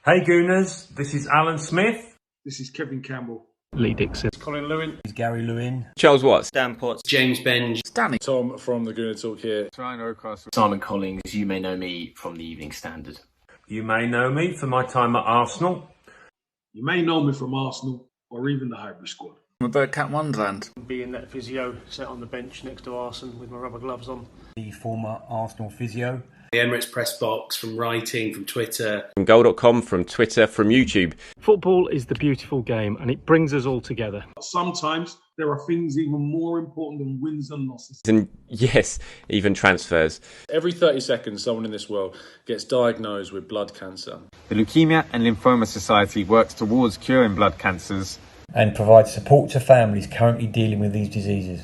Hey Gooners, this is Alan Smith. This is Kevin Campbell. Lee Dixon. Colin Lewin. It's Gary Lewin. Charles Watts. Dan Potts. James Benge. Danny. Tom from the Gooner Talk here. Ryan O'Cross. Simon Collins. You may know me from the Evening Standard. You may know me for my time at Arsenal. You may know me from Arsenal or even the Hybrid Squad. I'm a Birdcat Wonderland. Being that physio sat on the bench next to Arsenal with my rubber gloves on. The former Arsenal physio. The Emirates press box, from writing, from Twitter. From goal.com, from Twitter, from YouTube. Football is the beautiful game and it brings us all together. Sometimes there are things even more important than wins and losses. And yes, even transfers. Every 30 seconds, someone in this world gets diagnosed with blood cancer. The Leukemia and Lymphoma Society works towards curing blood cancers and provides support to families currently dealing with these diseases.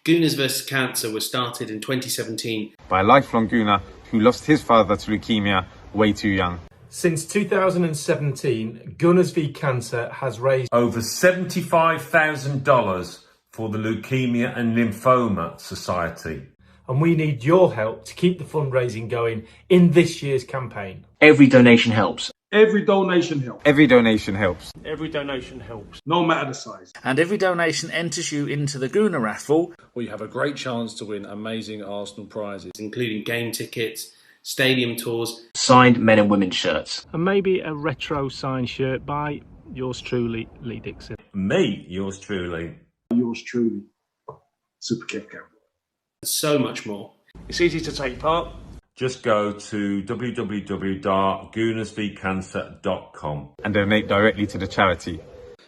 Gooners vs Cancer was started in 2017 by a lifelong Gooner who lost his father to leukemia way too young. Since 2017, Gooners v Cancer has raised over $75,000 for the Leukemia and Lymphoma Society. And we need your help to keep the fundraising going in this year's campaign. Every donation helps. Every donation helps. Every donation helps. Every donation helps. No matter the size. And every donation enters you into the Gooner raffle, where you have a great chance to win amazing Arsenal prizes, including game tickets, stadium tours, signed men and women's shirts, and maybe a retro signed shirt by yours truly, Lee Dixon. Me, yours truly. Yours truly, Super Kev Campbell. So much more. It's easy to take part. Just go to www.goonersvcancer.com and donate directly to the charity.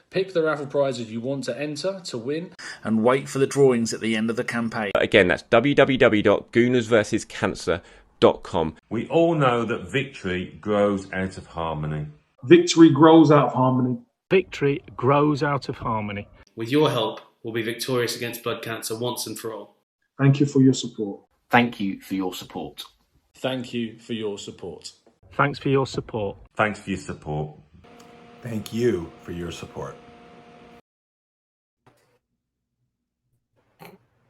Pick the raffle prizes you want to enter to win, and wait for the drawings at the end of the campaign. Again, that's www.goonersversuscancer.com. We all know that victory grows out of harmony. Victory grows out of harmony. Victory grows out of harmony. With your help, we'll be victorious against blood cancer once and for all. Thank you for your support. Thank you for your support. Thank you for your support. Thanks for your support. Thanks for your support. Thank you for your support.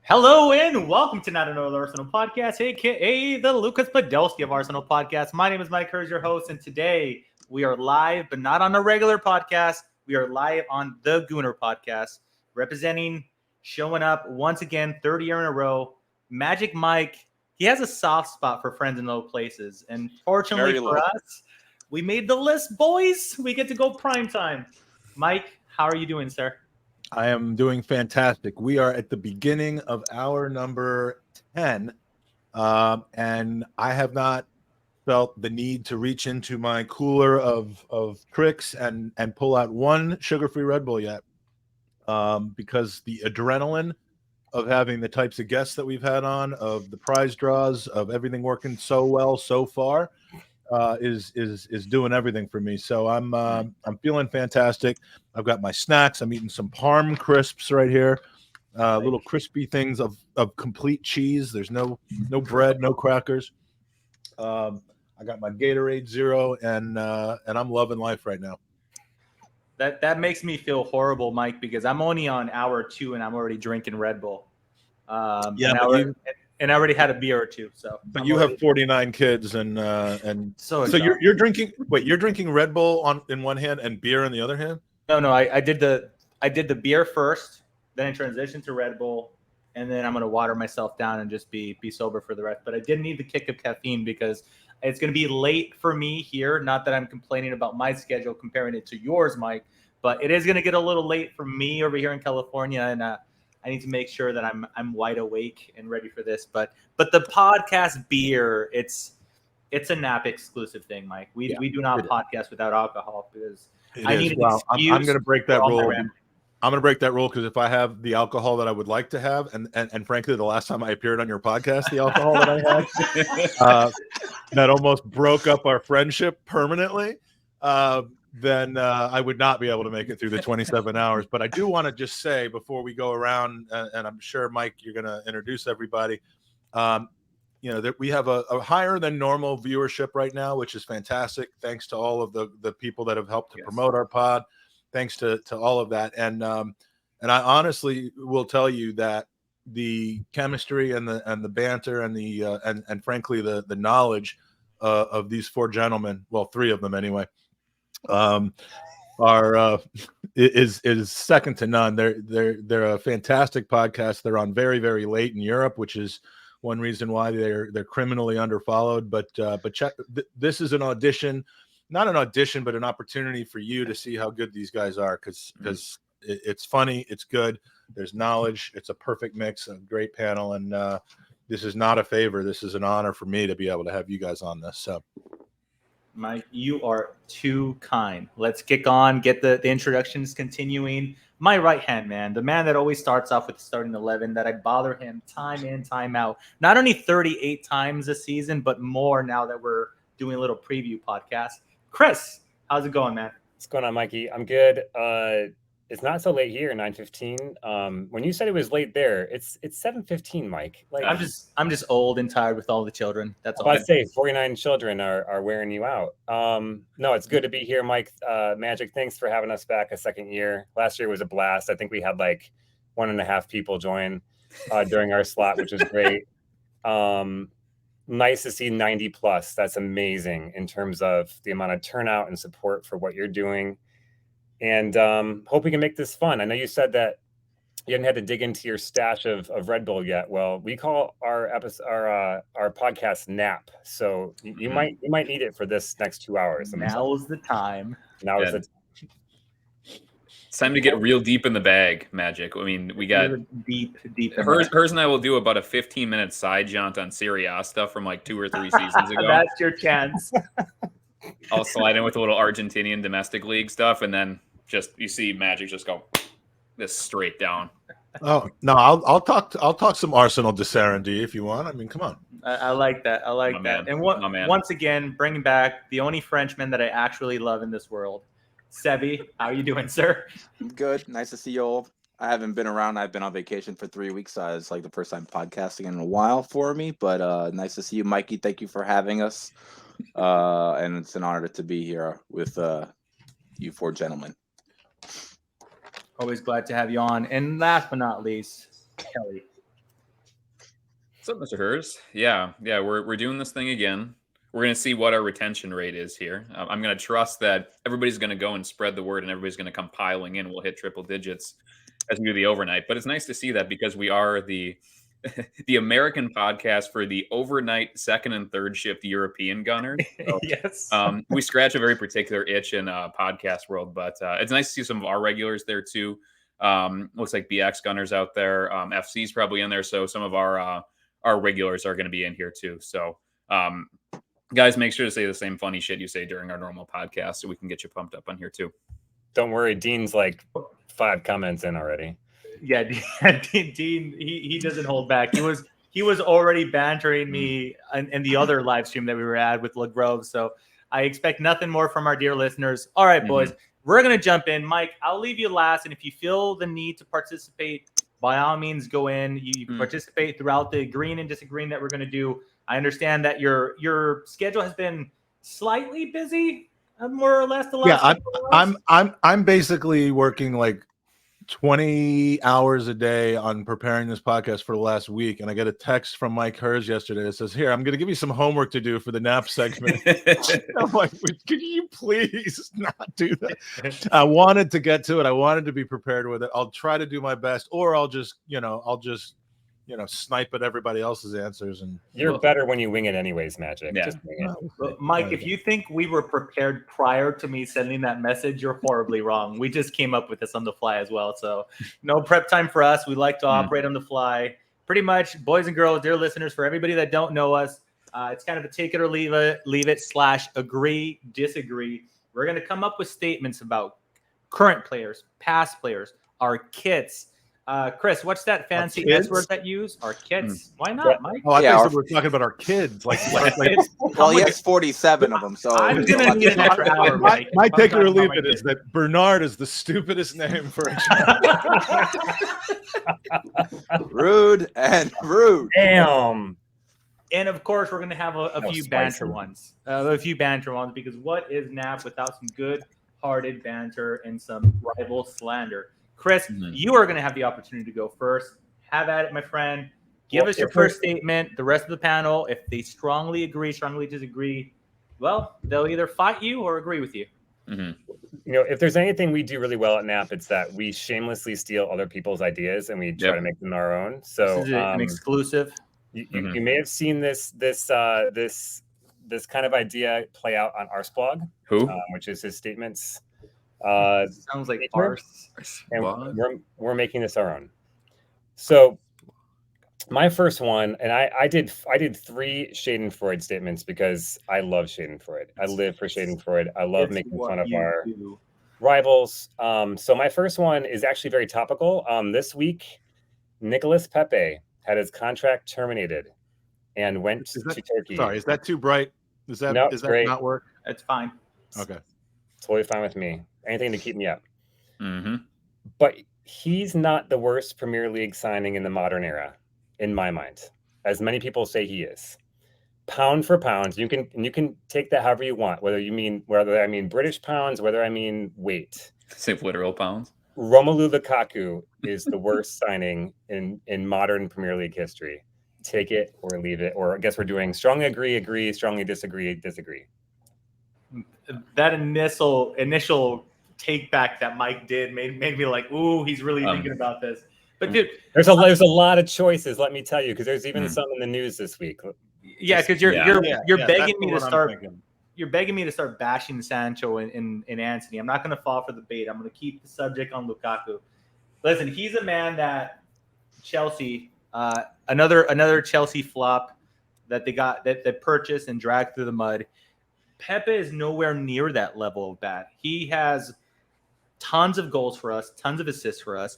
Hello and welcome to Not Another Arsenal Podcast, aka the Lucas Podolski of Arsenal Podcast. My name is Mikey Herz, your host, and today we are live, but not on a regular podcast. We are live on the Gooner Podcast, representing, showing up once again, 3rd year in a row. Magic Mike, he has a soft spot for friends in low places. And fortunately for us, we made the list, boys. We get to go prime time. Mike, how are you doing, sir? I am doing fantastic. We are at the beginning of hour number 10. And I have not felt the need to reach into my cooler of tricks and pull out one sugar-free Red Bull yet. Because the adrenaline of having the types of guests that we've had on, of the prize draws, of everything working so well so far, is doing everything for me. So I'm feeling fantastic. I've got my snacks. I'm eating some Parm crisps right here, little crispy things of complete cheese. There's no bread, no crackers. I got my Gatorade Zero, and I'm loving life right now. That makes me feel horrible, Mike, because I'm only on hour 2 and I'm already drinking Red Bull. And I already had a beer or two. But you have 49 kids, and so you're drinking. Wait, you're drinking Red Bull in one hand and beer in the other hand? No. I did the beer first, then I transitioned to Red Bull, and then I'm gonna water myself down and just be sober for the rest. But I did need the kick of caffeine because it's going to be late for me here. Not that I'm complaining about my schedule, comparing it to yours, Mike, but it is going to get a little late for me over here in California, and I need to make sure that I'm wide awake and ready for this. But the podcast beer, it's a NAAP exclusive thing, Mike. We do not podcast without alcohol because I need an excuse. I'm going to break that rule. I'm going to break that rule because if I have the alcohol that I would like to have, and frankly, the last time I appeared on your podcast, the alcohol that I had, that almost broke up our friendship permanently, then I would not be able to make it through the 27 hours. But I do want to just say before we go around, and I'm sure, Mike, you're going to introduce everybody, that we have a higher than normal viewership right now, which is fantastic. Thanks to all of the people that have helped to promote our pod. Thanks to all of that. And I honestly will tell you that the chemistry and the banter and and frankly the knowledge of these four gentlemen, well, three of them anyway, are is second to none. They're a fantastic podcast. They're on very, very late in Europe, which is one reason why they're criminally underfollowed. But check, this is an audition, not an audition, but an opportunity for you to see how good these guys are, because it's funny, it's good, there's knowledge, it's a perfect mix, a great panel, and this is not a favor. This is an honor for me to be able to have you guys on this. So, Mike, you are too kind. Let's kick on, get the introductions continuing. My right hand man, the man that always starts off with the starting 11, that I bother him time in, time out. Not only 38 times a season, but more now that we're doing a little preview podcast. Chris, how's it going, man? What's going on, Mikey? I'm good. It's not so late here, 9:15. When you said it was late there, it's 7:15, Mike. Like I'm just old and tired with all the children. That's all. I'd say 49 children are wearing you out. No, it's good to be here, Mike. Magic, thanks for having us back a second year. Last year was a blast. I think we had like 1.5 people join during our slot, which was great. Nice to see 90 plus. That's amazing in terms of the amount of turnout and support for what you're doing. And hope we can make this fun. I know you said that you hadn't had to dig into your stash of Red Bull yet. Well, we call our podcast NAAP. So you might need it for this next 2 hours. Now's the time. Now's the time. It's time to get real deep in the bag, Magic. I mean, we got deep. Hers and I will do about a 15-minute side jaunt on Serie A stuff from like 2 or 3 seasons ago. That's your chance. I'll slide in with a little Argentinian domestic league stuff, and then you see Magic just go this straight down. Oh no, I'll talk some Arsenal de Sarandí if you want. I mean, come on. I like that. I like that. And once again, bringing back the only Frenchman that I actually love in this world, Sebby. How are you doing, sir? Good. Nice to see you all. I haven't been around. I've been on vacation for 3 weeks. So it's like the first time podcasting in a while for me. But nice to see you, Mikey. Thank you for having us. And it's an honor to be here with you 4 gentlemen. Always glad to have you on. And last but not least, Kelly. What's up, Mr. Herz? Yeah, we're doing this thing again. We're going to see what our retention rate is here. I'm going to trust that everybody's going to go and spread the word, and everybody's going to come piling in. We'll hit triple digits as we do the overnight. But it's nice to see that, because we are the American podcast for the overnight second and third shift European Gunners. So, yes. We scratch a very particular itch in podcast world, but it's nice to see some of our regulars there too. Looks like BX Gunners out there. FC's probably in there. So some of our regulars are going to be in here too. So guys, make sure to say the same funny shit you say during our normal podcast so we can get you pumped up on here too. Don't worry. Dean's like 5 comments in already. Yeah, Dean, he doesn't hold back. He was already bantering me in the other live stream that we were at with LaGrove. So I expect nothing more from our dear listeners. All right, boys, we're going to jump in. Mike, I'll leave you last. And if you feel the need to participate, by all means, go in. You can participate throughout the agreeing and disagreeing that we're going to do. I understand that your schedule has been slightly busy, more or less. The last I'm basically working like 20 hours a day on preparing this podcast for the last week, and I got a text from Mike Herz yesterday that says, "Here, I'm going to give you some homework to do for the NAAP segment." I'm like, "Can you please not do that?" I wanted to get to it. I wanted to be prepared with it. I'll try to do my best, or I'll just snipe at everybody else's answers. And you're better when you wing it anyways, Magic. Yeah. Just wing it. Well, Mike, if you think we were prepared prior to me sending that message, you're horribly wrong. We just came up with this on the fly as well. So no prep time for us. We like to operate on the fly. Pretty much, boys and girls, dear listeners, for everybody that don't know us, it's kind of a take it or leave it / agree, disagree. We're going to come up with statements about current players, past players, our kits. Chris, what's that fancy S word that you use? Our kids? Why not, Mike? Oh, I thought we're talking about our kids. Well, he has 47 of them, so I'm gonna need an extra hour. My take it or leave it is that Bernard is the stupidest name for a child. Rude. Damn. And of course, we're gonna have a few banter ones. Because what is NAAP without some good-hearted banter and some rival slander? Chris, you are going to have the opportunity to go first. Have at it, my friend. Give us your first statement. The rest of the panel, if they strongly agree, strongly disagree, well, they'll either fight you or agree with you. Mm-hmm. You know, if there's anything we do really well at NAAP, it's that we shamelessly steal other people's ideas and we try to make them our own. So this is an exclusive. You may have seen this kind of idea play out on Arsblog, which is his statements. Sounds like arse. And we're making this our own. So my first one, and I did 3 Schadenfreude statements because I love Schadenfreude. I live for Schadenfreude. I love making fun of our rivals. So my first one is actually very topical. This week, Nicolas Pepe had his contract terminated and went to Turkey. Sorry, is that too bright? Does that great. not work? It's fine. Okay. Totally fine with me. Anything to keep me up. Mm-hmm. But he's not the worst Premier League signing in the modern era, in my mind, as many people say he is. Pound for pound, you can take that however you want, whether I mean British pounds, whether I mean weight. Say literal pounds. Romelu Lukaku is the worst signing in modern Premier League history. Take it or leave it, or I guess we're doing strongly agree, strongly disagree. That initial take back that Mike did made me like, ooh, he's really thinking about this. But dude, there's a lot of choices, let me tell you, because there's even some in the news this week. Yeah, because you're begging me to start. You're begging me to start bashing Sancho and Antony. I'm not going to fall for the bait. I'm going to keep the subject on Lukaku. Listen, he's a man that Chelsea, another Chelsea flop that they got that purchased and dragged through the mud. Pepe is nowhere near that level of bad. He has tons of goals for us, tons of assists for us.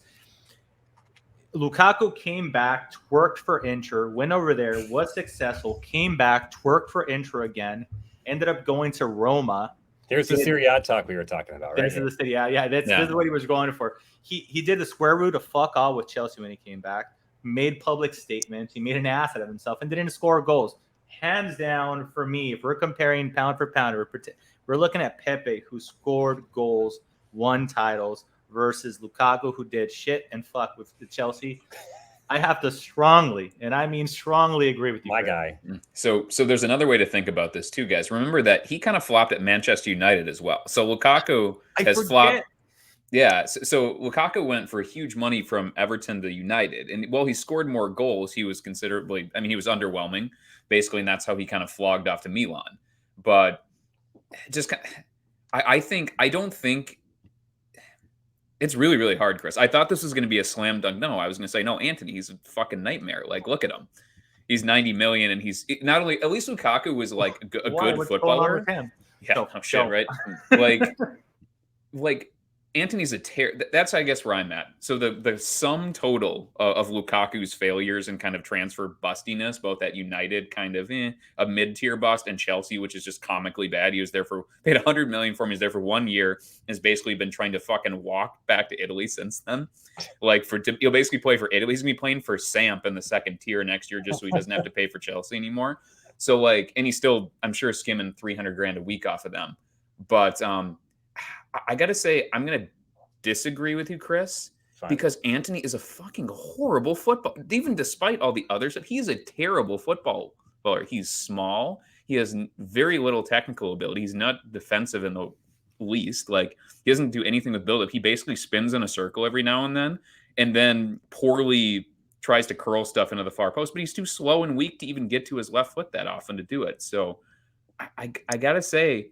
Lukaku came back, twerked for Inter, went over there, was successful, came back, twerked for Inter again, ended up going to Roma. Here's the Serie A talk we were talking about, right? This is the Serie A. Yeah, this is what he was going for. He did the square root of fuck all with Chelsea when he came back, made public statements, he made an ass out of himself, and didn't score goals. Hands down for me, if we're comparing pound for pound, we're looking at Pepe, who scored goals, won titles, versus Lukaku, who did shit and fuck with the Chelsea. I have to strongly, and I mean strongly, agree with you. My guy. So there's another way to think about this too, guys. Remember that he kind of flopped at Manchester United as well. So Lukaku has flopped. Yeah, so Lukaku went for huge money from Everton to United, and while he scored more goals, he was considerably. I mean, he was underwhelming, basically, and that's how he kind of flogged off to Milan. But just, I don't think. It's really, really hard, Chris. I thought this was going to be a slam dunk. No, I was going to say, no, Antony, he's a fucking nightmare. Like, look at him. He's 90 million, and he's not only, at least Lukaku was like a good footballer. With him? Yeah, no shit, right? Like Antony's a that's, I guess, where I'm at. So the sum total of Lukaku's failures and kind of transfer bustiness, both at United, kind of a mid-tier bust, and Chelsea, which is just comically bad. He was there paid 100 million for him. He's there for 1 year. Has basically been trying to fucking walk back to Italy since then. Like he'll basically play for Italy. He's gonna be playing for Samp in the second tier next year, just so he doesn't have to pay for Chelsea anymore. So like, and he's still, I'm sure, skimming 300 grand a week off of them. But I got to say, I'm going to disagree with you, Chris, because Antony is a fucking horrible football. Even despite all the other stuff, he is a terrible football player. He's small. He has very little technical ability. He's not defensive in the least. Like, he doesn't do anything with build-up. He basically spins in a circle every now and then poorly tries to curl stuff into the far post, but he's too slow and weak to even get to his left foot that often to do it. So I got to say,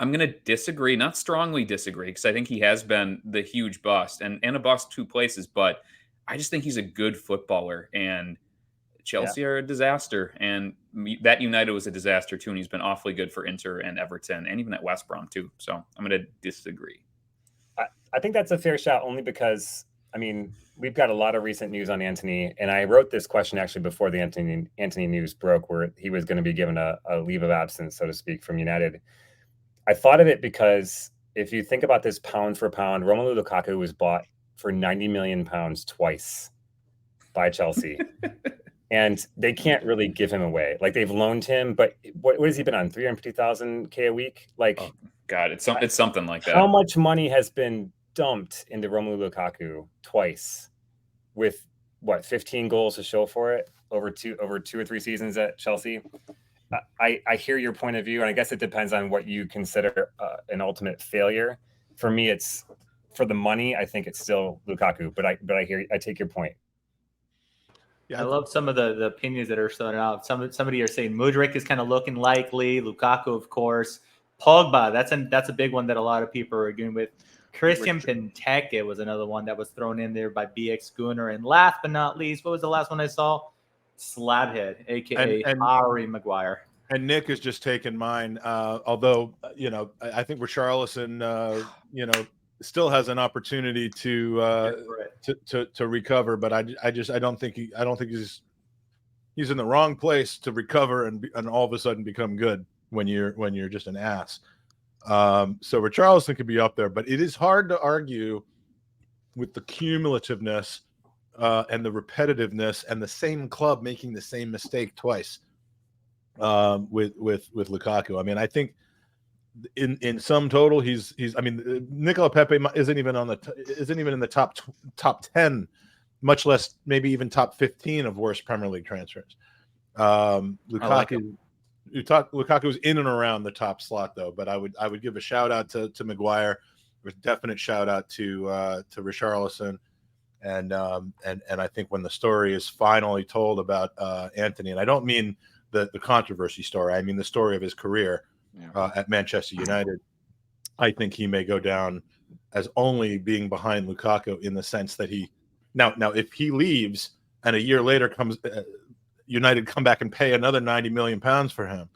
I'm going to disagree, not strongly disagree, because I think he has been the huge bust and a bust 2 places, but I just think he's a good footballer, and Chelsea are a disaster, and that United was a disaster too, and he's been awfully good for Inter and Everton and even at West Brom too. So I'm going to disagree. I think that's a fair shot, only because, I mean, we've got a lot of recent news on Antony, and I wrote this question actually before the Antony news broke, where he was going to be given a leave of absence, so to speak, from United. I thought of it because if you think about this pound for pound, Romelu Lukaku was bought for 90 million pounds twice by Chelsea. And they can't really give him away. Like, they've loaned him, but what has he been on? 350,000 a week? Like, oh, God, it's something like that. How much money has been dumped into Romelu Lukaku twice with 15 goals to show for it over two or three seasons at Chelsea? I hear your point of view, and I guess it depends on what you consider an ultimate failure. For me, it's for the money. I think it's still Lukaku, but I take your point. Yeah, I love some of the opinions that are thrown out. Somebody are saying Mudryk is kind of looking likely. Lukaku, of course. Pogba, that's a big one that a lot of people are agreeing with. Christian Benteke was another one that was thrown in there by BX Gooner. And last but not least, what was the last one I saw? Slabhead, aka Harry Maguire. And Nick has just taken mine. Although I think Richarlison, still has an opportunity to recover, but I don't think he's in the wrong place to recover and all of a sudden become good when you're just an ass. So Richarlison could be up there, but it is hard to argue with the cumulativeness and the repetitiveness and the same club making the same mistake twice with Lukaku. I mean, I think in sum total, he's. I mean, Nicola Pepe isn't even in the top 10, much less maybe even top 15 of worst Premier League transfers. Lukaku's in and around the top slot though, but I would give a shout out to Maguire, with definite shout out to Richarlison, and I think when the story is finally told about Anthony, and I don't mean the controversy story, I mean the story of his career at Manchester United, I think he may go down as only being behind Lukaku in the sense that he now if he leaves and a year later comes. United come back and pay another £90 million for him.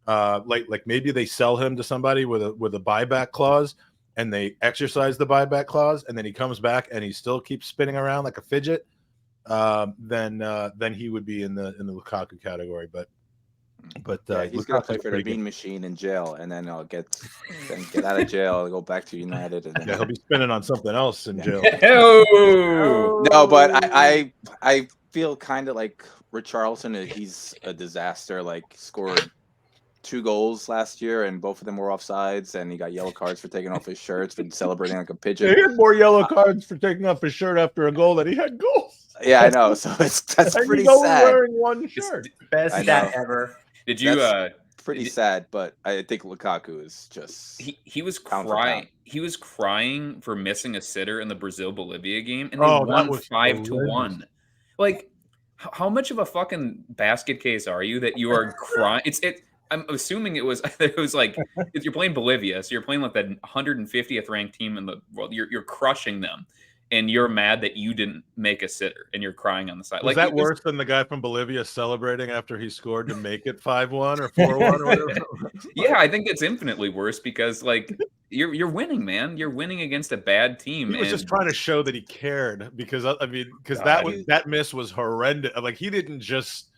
Like maybe they sell him to somebody with a buyback clause, and they exercise the buyback clause, and then he comes back and he still keeps spinning around like a fidget. Then he would be in the Lukaku category. But he's gonna play for the Bean Machine in jail, and then he'll get out of jail, go back to United, and then he'll be spinning on something else in jail. No, but I feel kind of like Richarlison, he's a disaster. Like, scored 2 goals last year, and both of them were offsides, and he got yellow cards for taking off his shirts and celebrating like a pigeon. He had more yellow cards for taking off his shirt after a goal than he had goals. Yeah, I know. So that's pretty he's only sad. Wearing one shirt. Best stat ever. Did you? Pretty sad, but I think Lukaku is just he was crying. He was crying for missing a sitter in the Brazil-Bolivia game, and they won 5-1. Like, how much of a fucking basket case are you that you are crying? I'm assuming it was like if you're playing Bolivia, so you're playing like the 150th ranked team in the world. You're crushing them, and you're mad that you didn't make a sitter, and you're crying on the side. Was that worse than the guy from Bolivia celebrating after he scored to make it 5-1 or 4-1 or whatever? Yeah, I think it's infinitely worse because like you're winning, man. You're winning against a bad team. He was just trying to show that he cared because that miss was horrendous. Like, he didn't just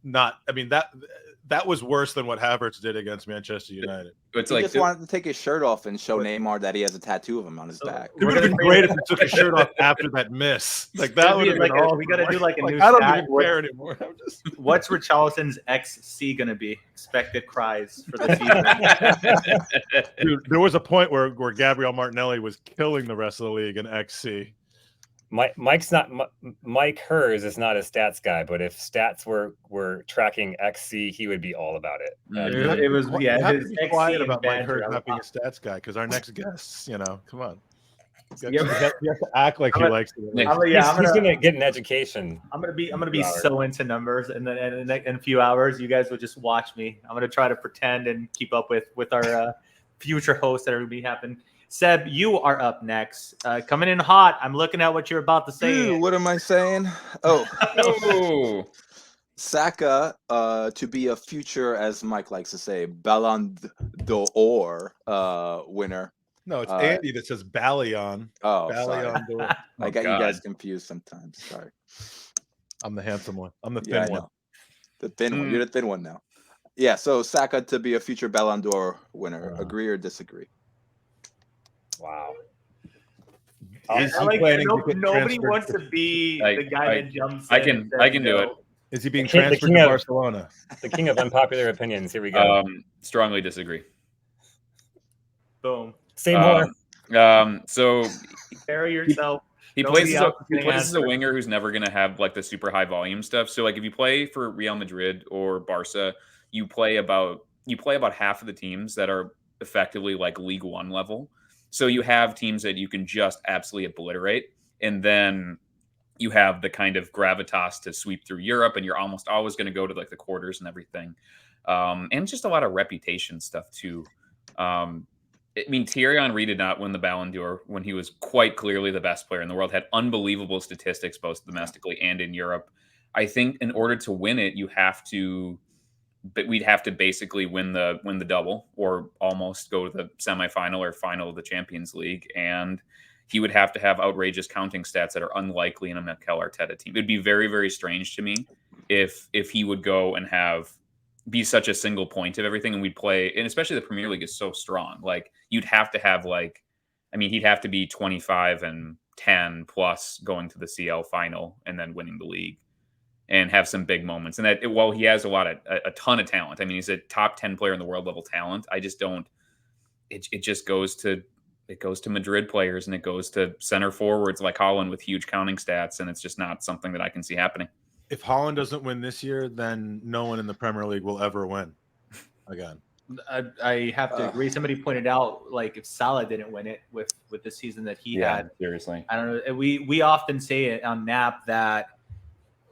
not. I mean, that was worse than what Havertz did against Manchester United. He just wanted to take his shirt off and show Neymar that he has a tattoo of him on his back. It would have been great if he took his shirt off after that miss. Like, that would have been awesome. We got to do like a new I don't stat. even care anymore. What's Richarlison's XC going to be? Expected cries for the season. Dude, there was a point where Gabriel Martinelli was killing the rest of the league in XC. Mike Herz is not a stats guy, but if stats were tracking XC, he would be all about it. It was You have to be quiet about Mike Herz not being a stats guy, because our next guests, come on. You have to act like he likes it. He's gonna get an education. I'm gonna be so into numbers, and then in a few hours, you guys will just watch me. I'm gonna try to pretend and keep up with our future hosts that are gonna be happening. Seb, you are up next. Coming in hot. I'm looking at what you're about to say. What am I saying? Oh. Saka to be a future, as Mike likes to say, Ballon d'Or winner. No, it's Andy that says Ballion. Oh, Ballion d'Or. I got you guys confused sometimes. Sorry. I'm the handsome one. I'm the thin one. The thin one. You're the thin one now. Yeah, so Saka to be a future Ballon d'Or winner. Agree or disagree? Wow. Nobody wants to be the guy that jumps. I can do it. Is he being transferred to Barcelona? The king of unpopular opinions. Here we go. Strongly disagree. Boom. Same more. So carry yourself. He plays as a winger who's never going to have like the super high volume stuff. So like if you play for Real Madrid or Barca, you play about half of the teams that are effectively like League One level. So you have teams that you can just absolutely obliterate, and then you have the kind of gravitas to sweep through Europe, and you're almost always going to go to like the quarters and everything. And just a lot of reputation stuff too. I mean, Thierry Henry did not win the Ballon d'Or when he was quite clearly the best player in the world, had unbelievable statistics both domestically and in Europe. I think in order to win it, we'd have to basically win the double or almost go to the semifinal or final of the Champions League. And he would have to have outrageous counting stats that are unlikely in a Mikel Arteta team. It'd be very, very strange to me if he would go and be such a single point of everything, and we'd play, and especially the Premier League is so strong. Like you'd have to have he'd have to be 25-10 plus going to the CL final and then winning the league and have some big moments. And that while he has a ton of talent, I mean, he's a top 10 player in the world level talent. I just don't, it just goes to Madrid players, and it goes to center forwards like Haaland with huge counting stats. And it's just not something that I can see happening. If Haaland doesn't win this year, then no one in the Premier League will ever win again. I have to agree. Somebody pointed out, like, if Salah didn't win it with the season that he had, seriously, I don't know. We often say it on NAAP that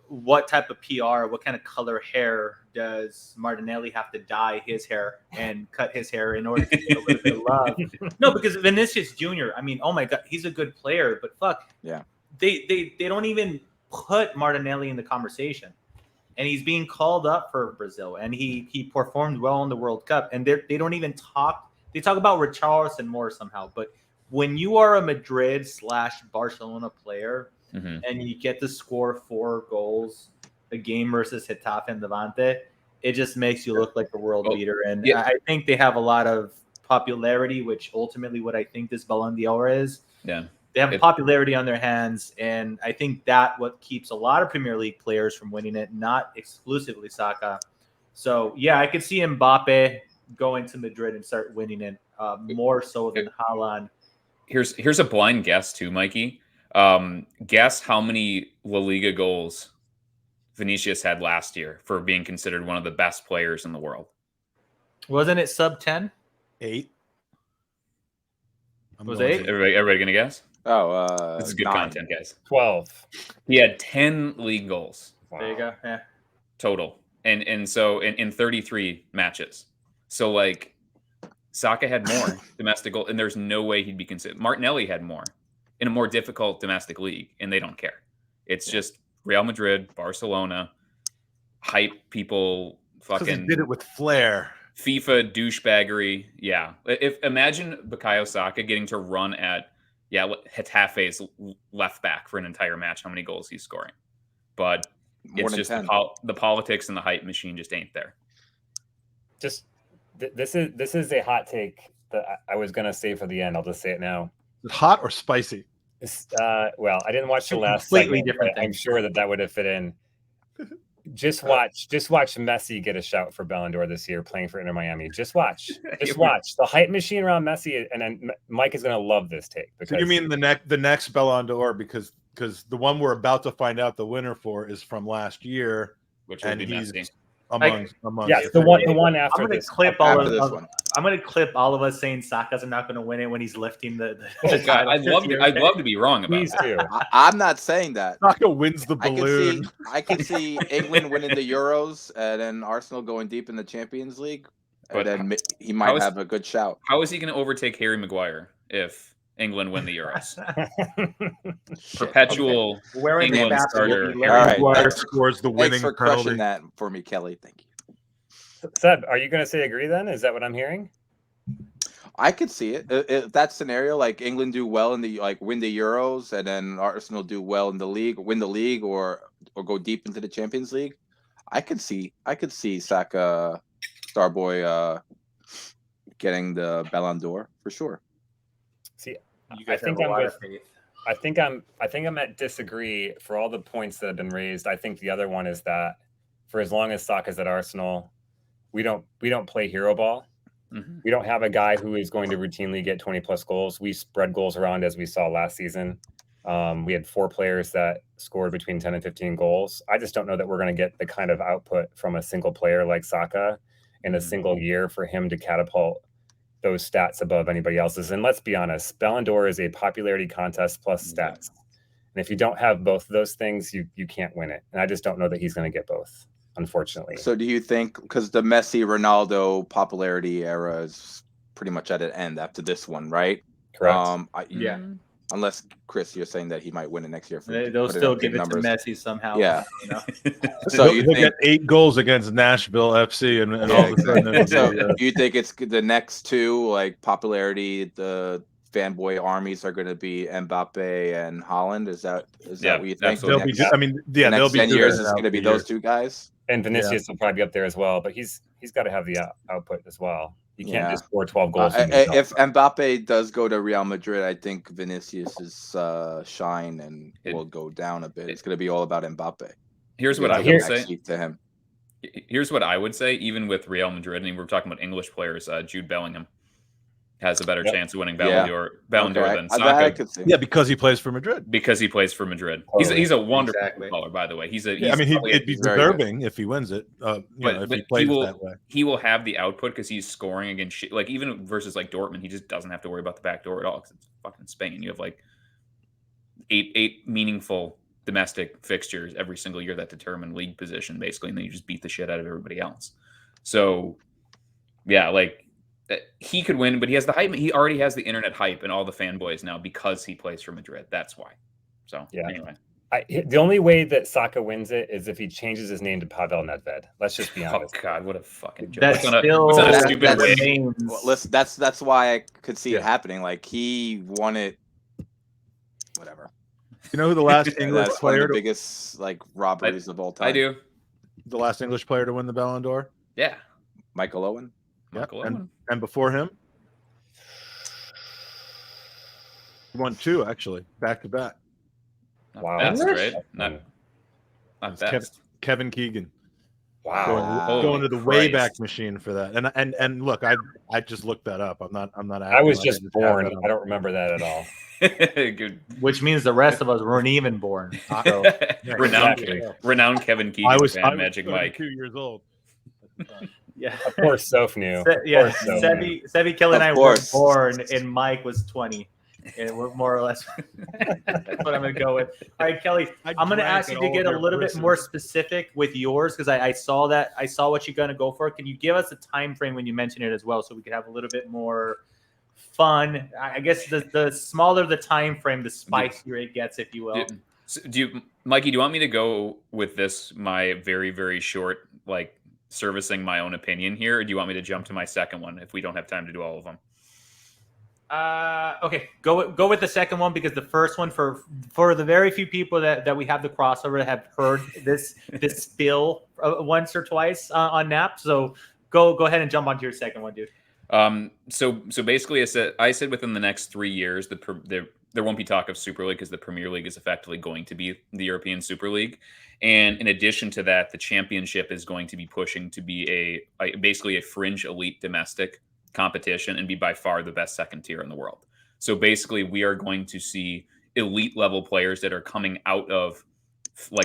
what type of PR, what kind of color hair does Martinelli have to dye his hair and cut his hair in order to get a little bit of love? No, because Vinicius Jr., I mean, oh my God, he's a good player, but fuck, yeah, they don't even put Martinelli in the conversation, and he's being called up for Brazil, and he performed well in the World Cup, and they don't even talk. They talk about Richarlison more somehow, but when you are a Madrid/Barcelona player and you get to score 4 goals a game versus Getafe and Levante, it just makes you look like a world beater. And I think they have a lot of popularity, which ultimately what I think this Ballon d'Or is. Yeah. They have popularity on their hands, and I think that what keeps a lot of Premier League players from winning it, not exclusively Saka. So, yeah, I could see Mbappe going to Madrid and start winning it more so than Haaland. Here's a blind guess too, Mikey. Guess how many La Liga goals Vinicius had last year for being considered one of the best players in the world. Wasn't it sub 10? 8. Was 8? Everybody gonna guess? Oh, this is good 9. content, guys. 12. He had 10 league goals. Wow. There you go. Yeah. Total. And so in 33 matches. So like Saka had more domestic goals, and there's no way he'd be considered. Martinelli had more in a more difficult domestic league, and they don't care. It's just Real Madrid, Barcelona, hype people, fucking he did it with flair. FIFA douchebaggery. Yeah. Imagine Bukayo Saka getting to run at Getafe's left back for an entire match, how many goals he's scoring. But More it's just the politics and the hype machine just ain't there. Just this is a hot take that I was gonna say for the end. I'll just say it now. Is it hot or spicy? Well, I didn't watch the last completely segment, different but I'm things. sure that would have fit in. Just watch Messi get a shout for Ballon d'Or this year, playing for Inter Miami. Just watch the hype machine around Messi, and then Mike is gonna love this take. Because So you mean the next Ballon d'Or, because the one we're about to find out the winner for is from last year, which will be Messi. Among yes, the one after I'm gonna this. clip After this one. I'm gonna clip all of us saying Saka's not gonna win it when he's lifting the Oh God, I'd love to be wrong about Please that. do. I'm not saying that. Saka wins the balloon. I can see England winning the Euros and then Arsenal going deep in the Champions League. But And then he might have a good shout. How is he going to overtake Harry Maguire if England win the Euros? Perpetual Wearing the England basket starter. will be All right. Maguire scores the Thanks winning for crushing penalty. that for me, Kelly. Thank you. Seb, are you going to say agree then? Is that what I'm hearing? I could see it. If that scenario, like England do well in the win the Euros, and then Arsenal do well in the league, win the league, or go deep into the Champions League. I could see Saka, Starboy, getting the Ballon d'Or for sure. See, You I guys think have a I'm lot with. of faith. I think I'm at disagree for all the points that have been raised. I think the other one is that for as long as Saka's at Arsenal, we don't play hero ball. Mm-hmm. We don't have a guy who is going to routinely get 20 plus goals. We spread goals around as we saw last season. We had 4 players that scored between 10 and 15 goals. I just don't know that we're going to get the kind of output from a single player like Saka. in a single year for him to catapult those stats above anybody else's. And let's be honest, Ballon d'Or is a popularity contest plus stats. And if you don't have both of those things, you can't win it. And I just don't know that he's going to get both, unfortunately. So do you think, because the Messi Ronaldo popularity era is pretty much at an end after this one, right? Correct. Yeah. Unless, Chris, you're saying that he might win it next year. They'll still give it to Messi somehow. Yeah. You know? So he'll get 8 goals against Nashville FC, and all of a sudden. So do you think it's the next two, like popularity, the fanboy armies are going to be Mbappe and Holland? Is that what you think? They'll be. I mean, yeah, the they'll next be 10 good years is going to be those two guys. And Vinicius will probably be up there as well, but he's got to have the output as well. You can't just score 12 goals. If Mbappe does go to Real Madrid, I think Vinicius's shine will go down a bit. It's going to be all about Mbappe. Here's what I would say to him. Here's what I would say. Even with Real Madrid, and we're talking about English players, Jude Bellingham has a better chance of winning Ballon d'Or than Saka. Yeah, because he plays for Madrid. Because he plays for Madrid. He's a wonderful footballer, by the way. He'd be deserving if he wins it. If he plays that way. He will have the output because he's scoring against even versus like Dortmund. He just doesn't have to worry about the back door at all because it's fucking Spain. You have like eight meaningful domestic fixtures every single year that determine league position, basically, and then you just beat the shit out of everybody else. So, yeah, like. He could win, but he has the hype. He already has the internet hype and all the fanboys now because he plays for Madrid. That's why. So anyway, the only way that Saka wins it is if he changes his name to Pavel Nedved. Let's just be honest. Oh God, what a fucking joke! That's a stupid way. Well, listen, that's why I could see it happening. Like he won it. Whatever. You know who the last English that's player? One of the biggest robberies of all time. I do. The last English player to win the Ballon d'Or. Yeah, Michael Owen. And before him, he won 2 actually, back to back. Wow, that's great. Not best. Kevin Keegan. Wow, going to the Wayback Machine for that. And look, I just looked that up. I'm not. I was just born. I don't remember that at all. Good. Which means the rest of us weren't even born. So. Renowned Kevin Keegan I was Magic Mike. 2 years old. Yeah, of course, Soph knew. Sebby, Kelly, and I were born, and Mike was 20. And we're more or less. That's what I'm going to go with. All right, Kelly, I'm going to ask you to get a little bit more specific with yours because I saw what you're going to go for. Can you give us a time frame when you mention it as well, so we could have a little bit more fun? I guess the smaller the time frame, the spicier it gets, if you will. Mikey? Do you want me to go with this? My very, very short, servicing my own opinion here, or do you want me to jump to my second one if we don't have time to do all of them? Okay, go with the second one because the first one for the very few people that we have the crossover that have heard this spill once or twice on NAAP. So go ahead and jump onto your second one, dude. So basically, I said within the next 3 years, there won't be talk of Super League because the Premier League is effectively going to be the European Super League. And in addition to that, the championship is going to be pushing to be basically a fringe elite domestic competition and be by far the best second tier in the world. So basically, we are going to see elite level players that are coming out of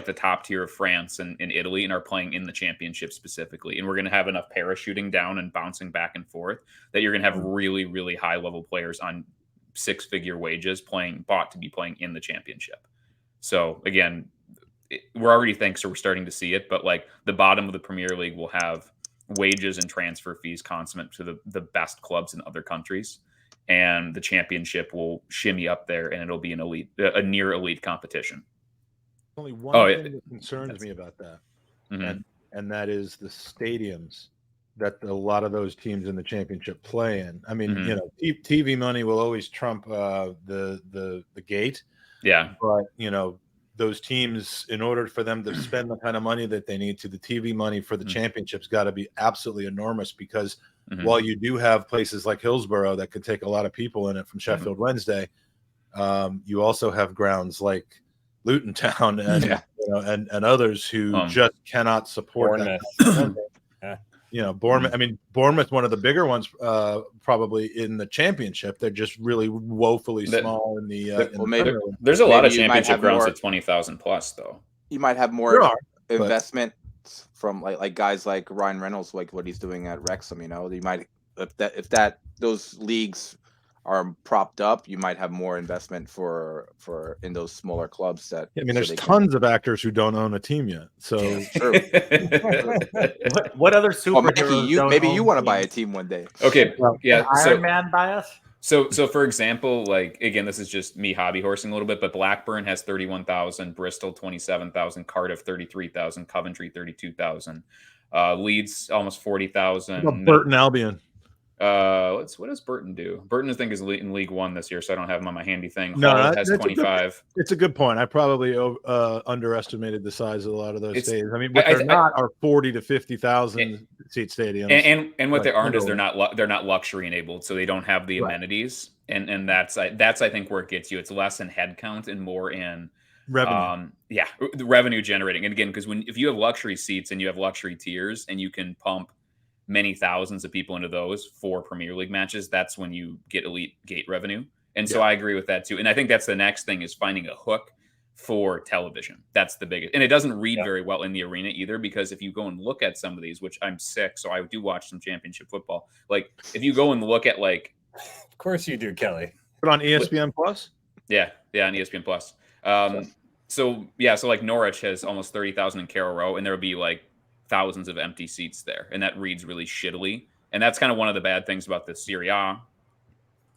the top tier of France and Italy and are playing in the championship specifically. And we're going to have enough parachuting down and bouncing back and forth that you're going to have really, really high level players on 6-figure wages bought to be playing in the championship. So again, we're already we're starting to see it, but the bottom of the Premier League will have wages and transfer fees consummate to the best clubs in other countries, and the championship will shimmy up there, and it'll be a near elite competition. Only one thing that concerns me about that, and that is the stadiums that a lot of those teams in the championship play in. I mean, TV money will always trump the gate. Yeah, but those teams, in order for them to spend the kind of money that they need to, the TV money for the championships got to be absolutely enormous because while you do have places like Hillsborough that could take a lot of people in it from Sheffield Wednesday, you also have grounds like Luton Town and others who just cannot support that. Bournemouth. I mean, Bournemouth, one of the bigger ones, probably in the championship. They're just really woefully small in the. There's a lot of championship grounds at 20,000 plus, though. You might have more investment from like guys like Ryan Reynolds, like what he's doing at Wrexham. You know, you might if those leagues are propped up, you might have more investment for in those smaller clubs. That I mean, there's tons of actors who don't own a team yet. So what other superheroes? Mikey, maybe you want to buy a team one day. Okay, yeah. Iron Man bias. So for example, like again, this is just me hobby horsing a little bit, but Blackburn has 31,000, Bristol 27,000, Cardiff 33,000, Coventry 32,000, Leeds almost 40,000. Burton Albion. What does Burton do? Burton, I think, is in League One this year, so I don't have him on my handy thing. No, Hull has 25. It's a good point. I probably underestimated the size of a lot of those stadiums. I mean, what they're not are 40 to 50,000 seat stadiums. And what they aren't is they're not luxury enabled, so they don't have the amenities. And that's I think where it gets you. It's less in headcount and more in revenue. The revenue generating. And again, because if you have luxury seats and you have luxury tiers and you can pump many thousands of people into those for Premier League matches, that's when you get elite gate revenue. And so I agree with that too. And I think that's the next thing, is finding a hook for television. That's the biggest. And it doesn't read very well in the arena either, because if you go and look at some of these, which I'm sick, so I do watch some championship football. Like if you go and look at of course you do, Kelly. But on ESPN Plus? Yeah, on ESPN Plus. So like Norwich has almost 30,000 in Carrow Row, and there'll be like thousands of empty seats there, and that reads really shittily. And that's kind of one of the bad things about the Serie A.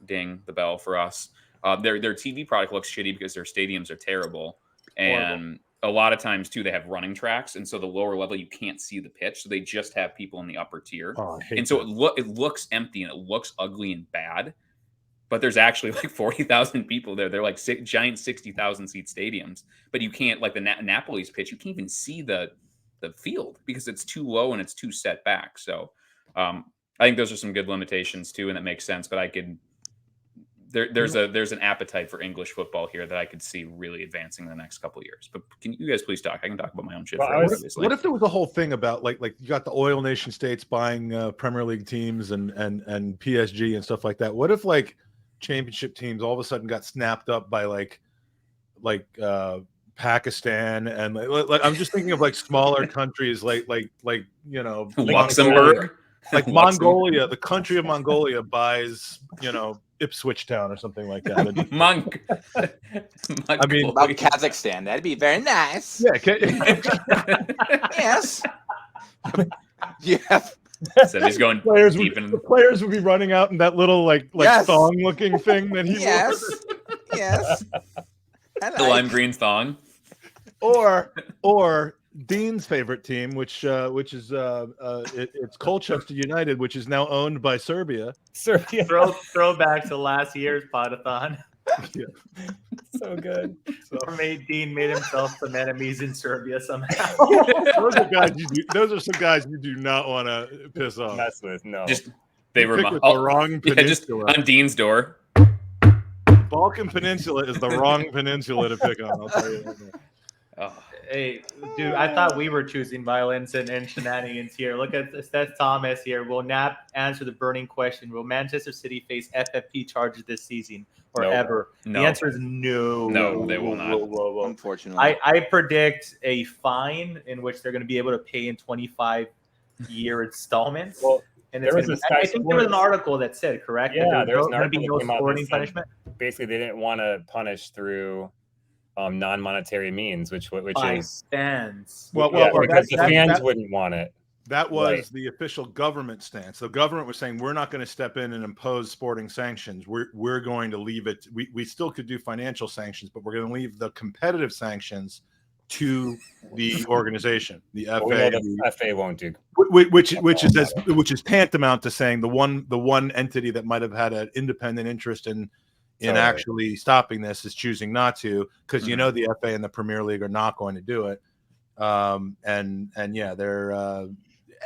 Ding the bell for us. Their TV product looks shitty because their stadiums are terrible, and a lot of times too they have running tracks, and so the lower level you can't see the pitch, so they just have people in the upper tier, and so it looks empty and it looks ugly and bad. But there's actually like 40,000 people there. They're like giant 60,000 seat stadiums, but you can't, like the Napoli's pitch, you can't even see the field because it's too low and it's too set back. So I think those are some good limitations too, and that makes sense. But I could there's an appetite for English football here that I could see really advancing in the next couple of years. But can you guys please talk? I can talk about my own shit. What if there was a whole thing about like you got the oil nation states buying Premier League teams and PSG and stuff like that? What if like championship teams all of a sudden got snapped up by like Pakistan and like I'm just thinking of like smaller countries like you know, Luxembourg, like Mongolia, the country of Mongolia buys, you know, Ipswich Town or something like that. I mean, about Kazakhstan, that'd be very nice. Yeah. Yes. Yeah. So he's going the players would be running out in that little like thong looking thing that he wore. Yes. The lime green thong. Or Dean's favorite team, which is it's Colchester United, which is now owned by Serbia. Throwback to last year's Podathon. Yeah. So good. Dean made himself some enemies in Serbia somehow. Those are some guys you do not want to piss off. Mess with, no. They were the wrong peninsula. Just on Dean's door. Balkan Peninsula is the wrong peninsula to pick on. I'll tell you that. Hey, dude, I thought we were choosing violence and shenanigans here. Look at Seth Thomas here. Will NAAP answer the burning question? Will Manchester City face FFP charges this season or ever? No. The answer is no. No, they will not. Whoa. Unfortunately. I predict a fine in which they're going to be able to pay in 25-year installments. Well, and I think there was an article that said, correct? Yeah, there's going to be no sporting punishment. Basically, they didn't want to punish through non-monetary means, which is fans. Because the fans wouldn't want it. That was the official government stance. The government was saying, we're not going to step in and impose sporting sanctions. We're going to leave it. We still could do financial sanctions, but we're going to leave the competitive sanctions to the organization, the FA. The FA won't do. Which is tantamount to saying the one entity that might have had an independent interest in actually stopping this is choosing not to, because you know the FA and the Premier League are not going to do it. They're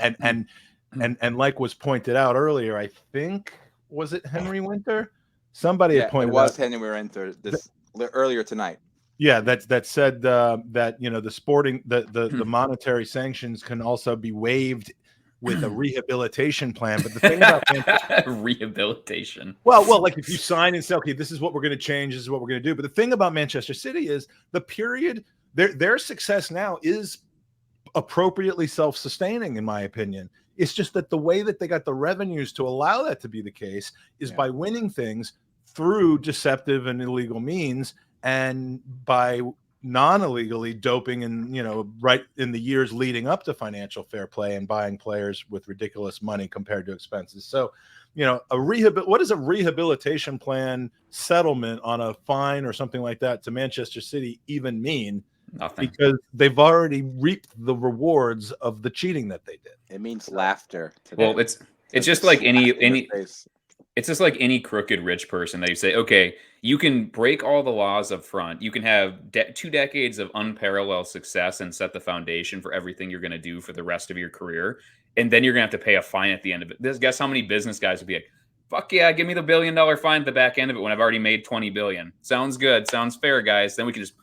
and like was pointed out earlier, I think, was it Henry Winter? Somebody had pointed out Henry Winter earlier tonight. Yeah, that said that, you know, the monetary sanctions can also be waived with a rehabilitation plan. But the thing about rehabilitation, well, like if you sign and say, okay, this is what we're going to change, this is what we're going to do. But the thing about Manchester City is the period their success now is appropriately self-sustaining, in my opinion. It's just that the way that they got the revenues to allow that to be the case is by winning things through deceptive and illegal means, and by non-illegally doping and, you know, right in the years leading up to financial fair play and buying players with ridiculous money compared to expenses. So, you know, what does a rehabilitation plan settlement on a fine or something like that to Manchester City even mean? Nothing. Because they've already reaped the rewards of the cheating that they did. It means laughter. Well, it's just like it's just like any crooked rich person that you say, okay, you can break all the laws up front. You can have 2 decades of unparalleled success and set the foundation for everything you're going to do for the rest of your career. And then you're going to have to pay a fine at the end of it. Guess how many business guys would be like, fuck yeah, give me the $1 billion fine at the back end of it when I've already made 20 billion. Sounds good. Sounds fair, guys. Then we can just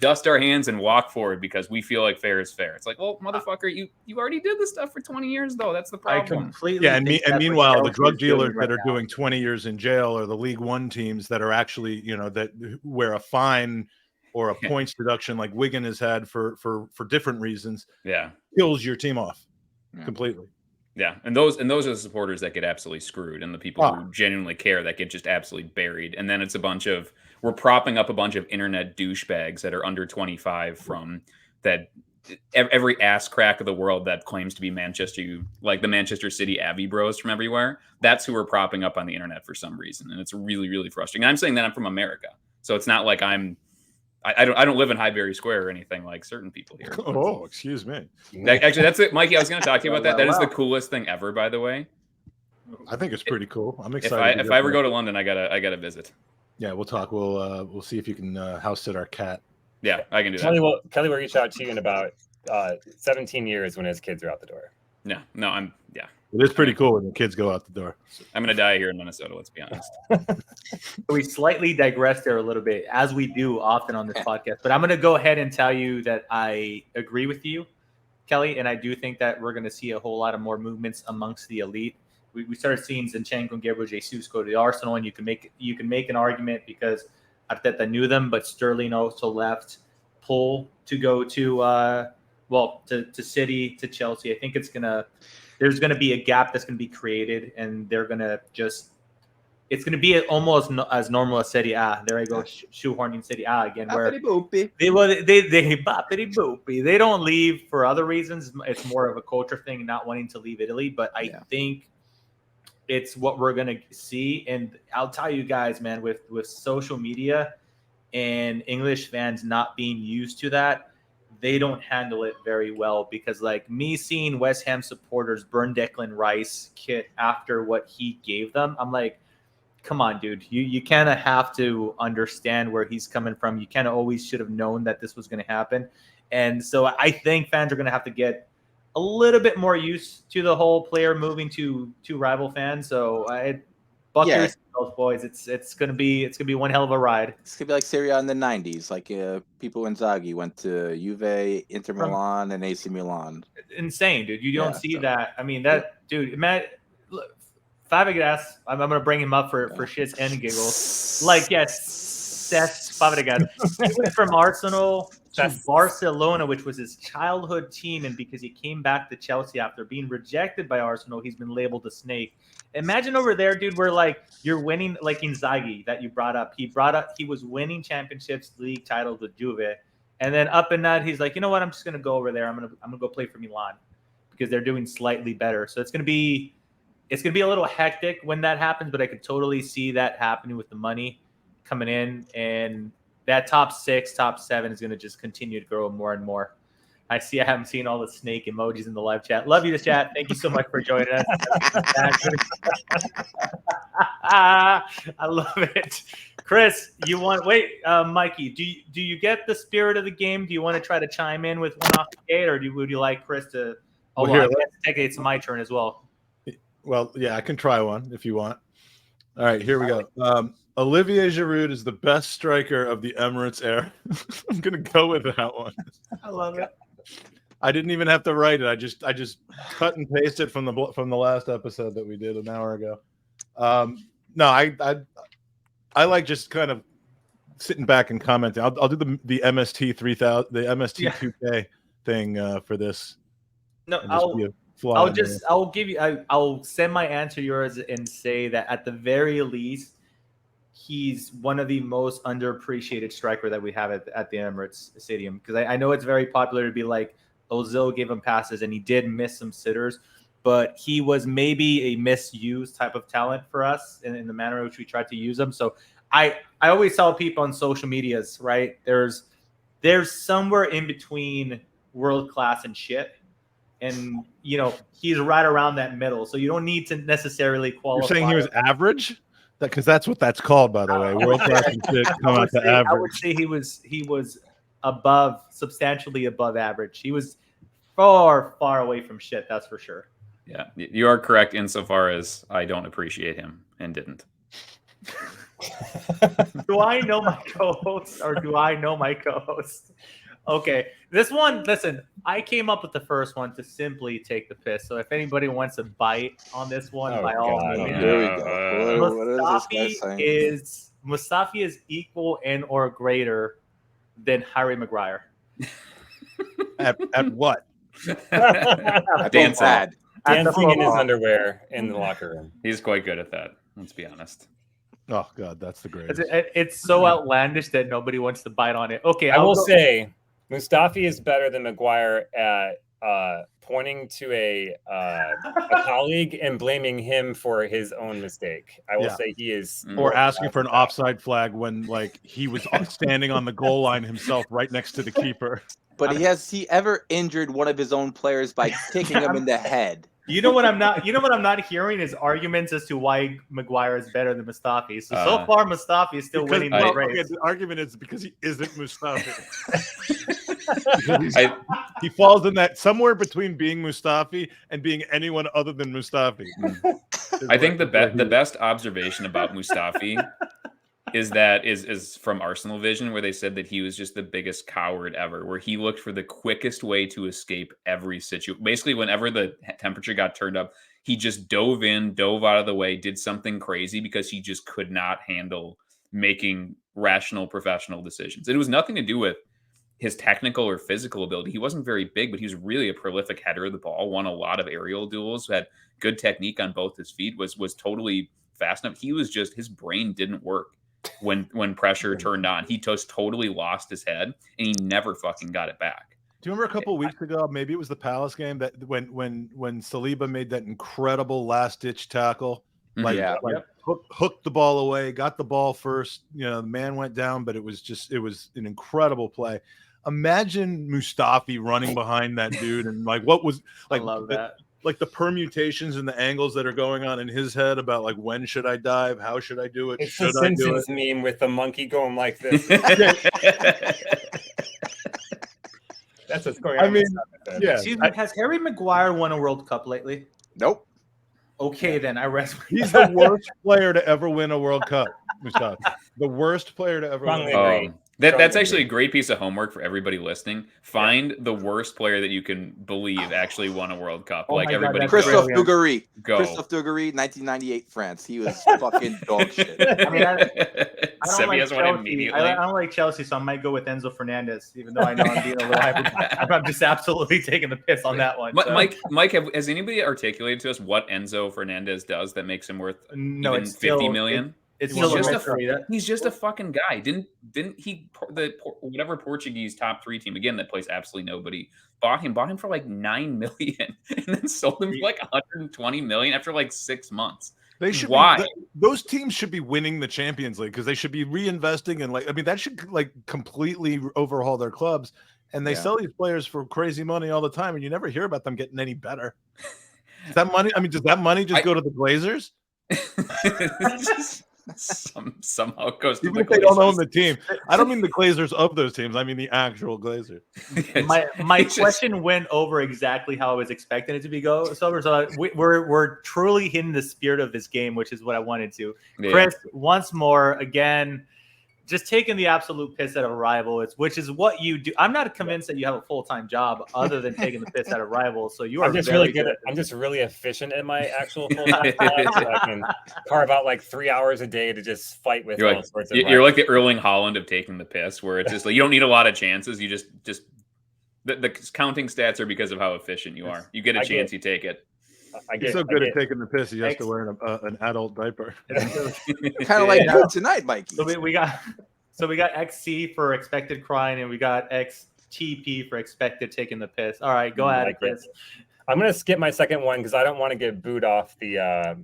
dust our hands and walk forward because we feel like fair is fair. It's like, well, motherfucker, you already did this stuff for 20 years, though. That's the problem. And meanwhile, the drug dealers that are doing 20 years in jail, or the League One teams that are actually, you know, that where a fine or a points deduction like Wigan has had for different reasons, kills your team off completely. Yeah, and those are the supporters that get absolutely screwed, and the people who genuinely care that get just absolutely buried. And then it's we're propping up a bunch of internet douchebags that are under 25 from that every ass crack of the world that claims to be Manchester, like the Manchester City Abbey Bros from everywhere. That's who we're propping up on the internet for some reason, and it's really, really frustrating. And I'm saying that I'm from America, so it's not like I don't live in Highbury Square or anything like certain people here. Oh, excuse me. Actually, that's it, Mikey. I was going to talk to you about that. That is the coolest thing ever, by the way. I think it's pretty cool. I'm excited. If I ever go to London, I gotta visit. Yeah, we'll talk. We'll see if you can house sit our cat. Yeah, I can do that. Kelly will reach out to you in about 17 years when his kids are out the door. No, It is pretty cool when the kids go out the door. I'm going to die here in Minnesota, let's be honest. We slightly digress there a little bit, as we do often on this podcast. But I'm going to go ahead and tell you that I agree with you, Kelly, and I do think that we're going to see a whole lot of more movements amongst the elite. We started seeing Zinchenko and Gabriel Jesus go to the Arsenal, and you can make an argument because Arteta knew them, but Sterling also left Pull to go to City, to Chelsea. I think there's going to be a gap that's going to be created, and they're going to it's going to be almost as normal as Serie A. There I go, shoehorning Serie A again, where they don't leave for other reasons. It's more of a culture thing, not wanting to leave Italy. But I think it's what we're going to see. And I'll tell you guys, man, with social media and English fans not being used to that, they don't handle it very well, because like me seeing West Ham supporters burn Declan Rice kit after what he gave them, I'm like, come on, dude, you kind of have to understand where he's coming from. You kind of always should have known that this was going to happen. And so I think fans are going to have to get a little bit more used to the whole player moving to rival fans. So buck yourselves, boys. It's gonna be one hell of a ride. It's gonna be like Serie A in the '90s, like people in Inzaghi went to Juve, Inter Milan, and AC Milan. Insane, dude. You don't see that. I mean, dude, Matt Fabregas. I'm gonna bring him up for shits and giggles. Like, yes, that's Fabregas. He went from Arsenal to Barcelona, which was his childhood team, and because he came back to Chelsea after being rejected by Arsenal, he's been labeled a snake. Imagine over there, dude, where like you're winning, like Inzaghi that you brought up. He was winning championships, league titles with Juve, and then up in that, he's like, you know what? I'm just gonna go over there. I'm gonna go play for Milan because they're doing slightly better. So it's gonna be a little hectic when that happens, but I could totally see that happening with the money coming in, and that top 6, top 7 is gonna just continue to grow more and more. I haven't seen all the snake emojis in the live chat. Love you to chat. Thank you so much for joining us. I love it. Chris, Mikey, do you get the spirit of the game? Do you want to try to chime in with one off the gate, or would you like Chris to? It's my turn as well. Well, yeah, I can try one if you want. All right, here we go. Olivier Giroud is the best striker of the Emirates era. I'm gonna go with that one. I love it. I didn't even have to write it. I just cut and pasted from the last episode that we did an hour ago. No, I like just kind of sitting back and commenting. I'll do the MST 3000, the MST 2K thing for this. No, and just be a fly I'll in the- just I'll give you I'll send my answer yours and say that at the very least he's one of the most underappreciated striker that we have at the Emirates Stadium, because I know it's very popular to be like Ozil gave him passes and he did miss some sitters, but he was maybe a misused type of talent for us in the manner in which we tried to use him. So I always tell people on social medias, right, there's somewhere in between world class and shit. And, you know, he's right around that middle. So you don't need to necessarily qualify. You're saying he was average? Because that's what that's called, by the way. World class and shit come out to average. I would say he was above, substantially above average. He was far away from shit, that's for sure. Yeah, you are correct insofar as I don't appreciate him and didn't. Do I know my co-host or do I know my co-host? Okay, this one, listen, I came up with the first one to simply take the piss. So if anybody wants to bite on this one, by all means. Here we go. Mustafi is equal and or greater than Harry Maguire. At what? Dancing in his underwear in the locker room. He's quite good at that. Let's be honest. Oh God, that's the greatest. It's so outlandish that nobody wants to bite on it. Okay, I will say Mustafi is better than Maguire at pointing to a colleague and blaming him for his own mistake. I will say he is, or asking for an offside flag when like he was standing on the goal line himself, right next to the keeper. But has he ever injured one of his own players by kicking him in the head? You know what I'm not hearing is arguments as to why Maguire is better than Mustafi. So far Mustafi is still winning the race. Okay, the argument is because he isn't Mustafi. He falls in that somewhere between being Mustafi and being anyone other than Mustafi. I think the best observation about Mustafi is from Arsenal Vision, where they said that he was just the biggest coward ever, where he looked for the quickest way to escape every situation. Basically, whenever the temperature got turned up, he just dove out of the way, did something crazy because he just could not handle making rational professional decisions. It was nothing to do with his technical or physical ability. He wasn't very big, but he was really a prolific header of the ball, won a lot of aerial duels, had good technique on both his feet, was totally fast enough. He was just, his brain didn't work when pressure turned on. He just totally lost his head and he never fucking got it back. Do you remember a couple of weeks ago, maybe it was the Palace game, that when Saliba made that incredible last ditch tackle, hooked the ball away, got the ball first, the man went down, but it was an incredible play. Imagine Mustafi running behind that dude and what was I love that. Like the permutations and the angles that are going on in his head about when should I dive? How should I do it? It's should the I do it? Simpsons meme with the monkey going like this. That's what's going on. I mean, yeah. Excuse me, has Harry Maguire won a World Cup lately? Nope. Okay, then I rest. He's the worst player to ever win a World Cup, Mustafi. The worst player to ever win. That's actually a great piece of homework for everybody listening. Find the worst player that you can believe actually won a World Cup. Everybody. Christophe Dugarry. Go. Christophe Dugarry, 1998 France. He was fucking dog shit. I mean, I don't like has one Chelsea. immediately. I don't like Chelsea, so I might go with Enzo Fernandez, even though I know I'm being a little hyper. I'm just absolutely taking the piss on that one. So. Mike, has anybody articulated to us what Enzo Fernandez does that makes him worth even 50 million? It's he's just a fucking guy. Didn't he? Whatever Portuguese top 3 team again that plays absolutely nobody bought him for like 9 million and then sold him for like 120 million after like 6 months. They should. Why? Those teams should be winning the Champions League because they should be reinvesting and that should completely overhaul their clubs. And they sell these players for crazy money all the time, and you never hear about them getting any better. Does that money just go to the Glazers? Somehow it goes to even if they don't own the team. I don't mean the Glazers of those teams. I mean the actual Glazers. My question went over exactly how I was expecting it to be over. So we're truly hitting the spirit of this game, which is what I wanted to. Yeah. Chris, once more, again, just taking the absolute piss out of a rival, which is what you do. I'm not convinced that you have a full-time job other than taking the piss out of rivals. So you are just really good. I'm just really efficient in my actual full-time job, so I can carve out like 3 hours a day to just fight with all sorts of. You're like the Erling Haaland of taking the piss, where it's just like you don't need a lot of chances. You just The counting stats are because of how efficient you are. You get a chance, you take it. He's so good at taking the piss. He has to wear an adult diaper. Kind of like you tonight, Mikey. So we got XC for expected crying, and we got XTP for expected taking the piss. All right, go ahead, Chris. I'm gonna skip my second one because I don't want to get booed off the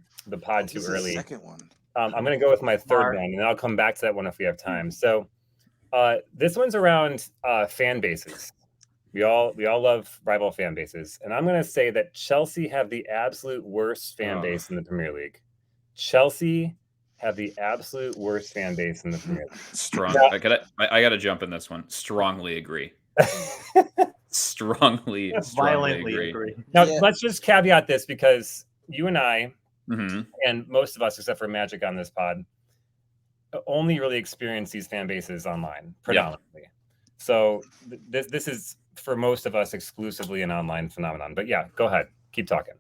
pod too early. Second one. I'm gonna go with my third one, and then I'll come back to that one if we have time. So this one's around fan bases. We all love rival fan bases, and I'm gonna say that Chelsea have the absolute worst fan base in the Premier League. Chelsea have the absolute worst fan base in the Premier League. Strong. I gotta jump in this one. Strongly agree. strongly violently agree. Now let's just caveat this because you and I, and most of us except for Magic on this pod, only really experience these fan bases online predominantly. So this is for most of us exclusively an online phenomenon. But yeah, go ahead, keep talking.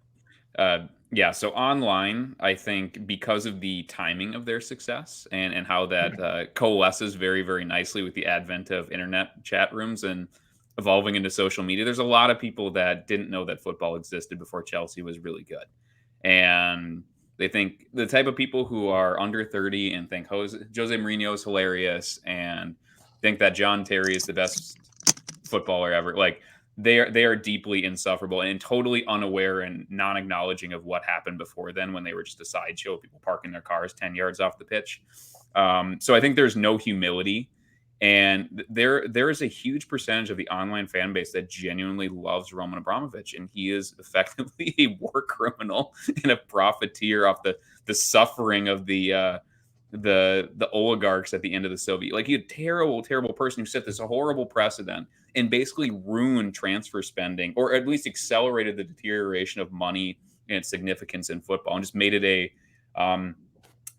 So online, I think because of the timing of their success and how that coalesces very, very nicely with the advent of internet chat rooms and evolving into social media, there's a lot of people that didn't know that football existed before Chelsea was really good. And they think the type of people who are under 30 and think Jose Mourinho is hilarious and think that John Terry is the best footballer ever. Like they are deeply insufferable and totally unaware and non-acknowledging of what happened before then when they were just a sideshow, people parking their cars 10 yards off the pitch. So I think there's no humility. And there is a huge percentage of the online fan base that genuinely loves Roman Abramovich, and he is effectively a war criminal and a profiteer off the suffering of the oligarchs at the end of the Soviet. Like, he's a terrible, terrible person who set this horrible precedent and basically ruined transfer spending, or at least accelerated the deterioration of money and its significance in football, and just made it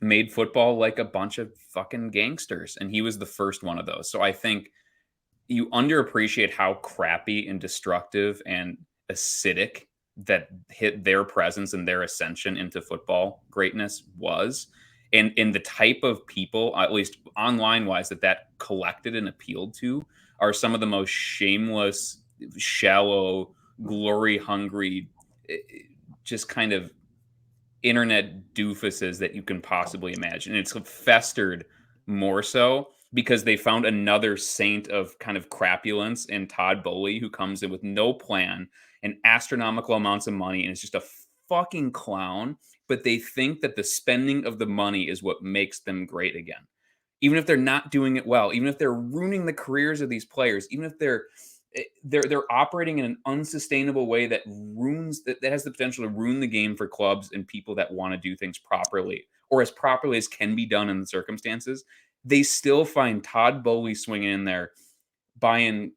made football like a bunch of fucking gangsters. And he was the first one of those. So I think you underappreciate how crappy and destructive and acidic that hit their presence and their ascension into football greatness was. And in the type of people, at least online wise, that collected and appealed to are some of the most shameless, shallow, glory hungry, just kind of internet doofuses that you can possibly imagine. And it's festered more so because they found another saint of kind of crapulence in Todd Boehly, who comes in with no plan and astronomical amounts of money and is just a fucking clown. But they think that the spending of the money is what makes them great again. Even if they're not doing it well, even if they're ruining the careers of these players, even if they're operating in an unsustainable way that has the potential to ruin the game for clubs and people that want to do things properly, or as properly as can be done in the circumstances, they still find Todd Boehly swinging in there, buying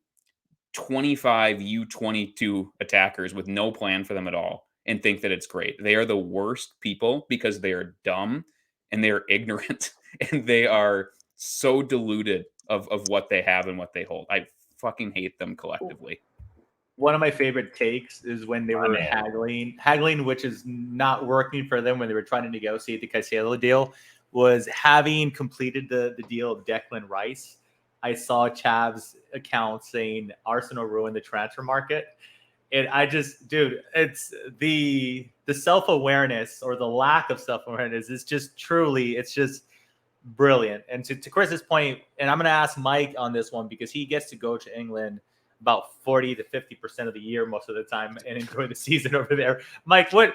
25 U-22 attackers with no plan for them at all, and think that it's great. They are the worst people because they are dumb and they are ignorant and they are so deluded of what they have and what they hold. I fucking hate them collectively. One of my favorite takes is when they were haggling, which is not working for them when they were trying to negotiate the Caicedo deal, was having completed the deal of Declan Rice. I saw Chav's account saying Arsenal ruined the transfer market. And I just, dude, it's the self-awareness or the lack of self-awareness is just truly, it's just brilliant. And to Chris's point, and I'm going to ask Mike on this one because he gets to go to England about 40 to 50% of the year most of the time and enjoy the season over there. Mike, we're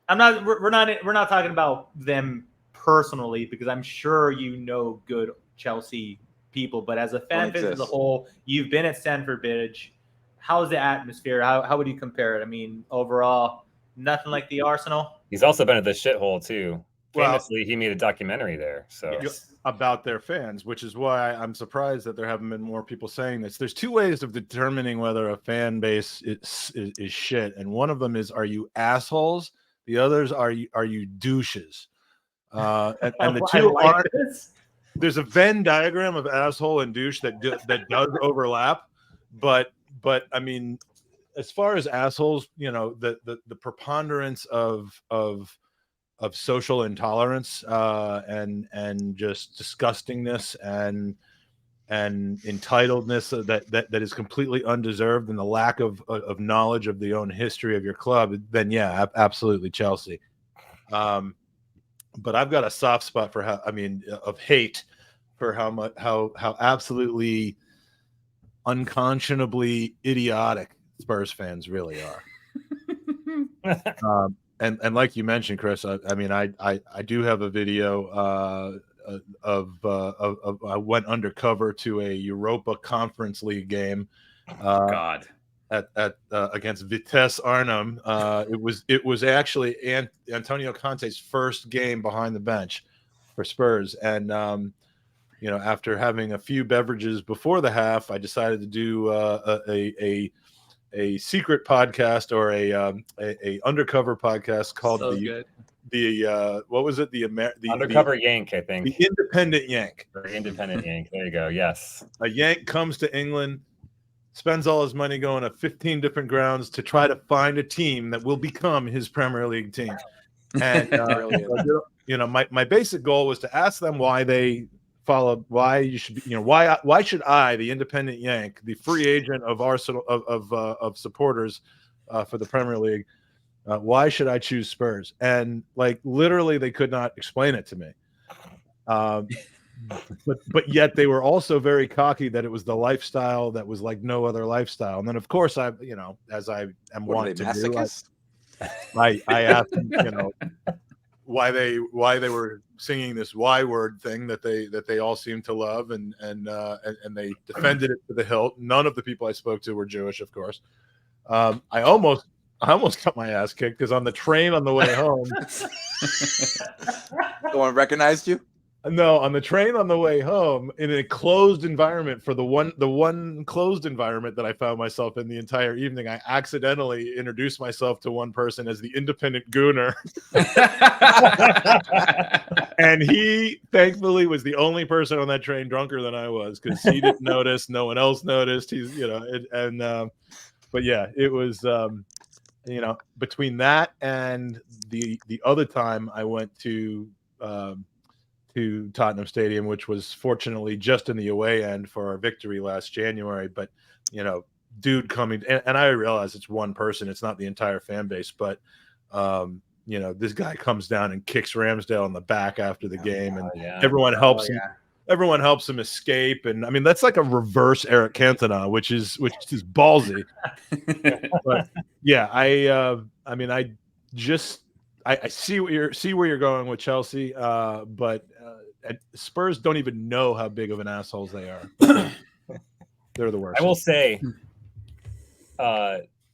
not talking about them personally because I'm sure you know good Chelsea people, but as a fan base as a whole, you've been at Stamford Bridge. How's the atmosphere? How would you compare it? I mean, overall, nothing like the Arsenal. He's also been at the shithole too. Famously, he made a documentary there. So about their fans, which is why I'm surprised that there haven't been more people saying this. There's two ways of determining whether a fan base is shit, and one of them is, are you assholes? The others are you douches? And the two aren't. There's a Venn diagram of asshole and douche that does overlap, but I mean, as far as assholes, you know, the preponderance of social intolerance and just disgustingness entitledness that is completely undeserved, and the lack of knowledge of the own history of your club, then yeah, absolutely Chelsea. But I've got a soft spot for of hate for how absolutely unconscionably idiotic Spurs fans really are. And like you mentioned, Chris, I do have a video of I went undercover to a Europa Conference League game. God. At against Vitesse Arnhem. It was actually Antonio Conte's first game behind the bench for Spurs, and after having a few beverages before the half, I decided to do a secret podcast or a undercover podcast called what was it? The Undercover Yank, I think. The Independent Yank. The Independent Yank. There you go. Yes. A Yank comes to England, spends all his money going to 15 different grounds to try to find a team that will become his Premier League team. And my basic goal was to ask them why they followed, why you should be, why should I, the Independent Yank, the free agent of Arsenal of supporters for the Premier League, why should I choose Spurs? And literally, they could not explain it to me. But yet they were also very cocky that it was the lifestyle that was like no other lifestyle. And then of course as I am wanting to do, I asked them, why they were singing this Y word thing that they all seem to love, and they defended it to the hilt. None of the people I spoke to were Jewish, of course. I almost got my ass kicked because on the train on the way home, no one recognized you. No, on the train on the way home, in a closed environment, for the one closed environment that I found myself in the entire evening, I accidentally introduced myself to one person as the independent Gooner. And he thankfully was the only person on that train drunker than I was, because he didn't notice, no one else noticed. He's but yeah, it was between that and the other time I went to Tottenham Stadium, which was fortunately just in the away end for our victory last January. But dude coming, and I realize it's one person, it's not the entire fan base, but this guy comes down and kicks Ramsdale in the back after the game, and everyone helps him. Everyone helps him escape, and I mean that's like a reverse Eric Cantona, which is ballsy. But yeah, I see where you're going with Chelsea, but Spurs don't even know how big of an assholes they are. They're the worst. I will say,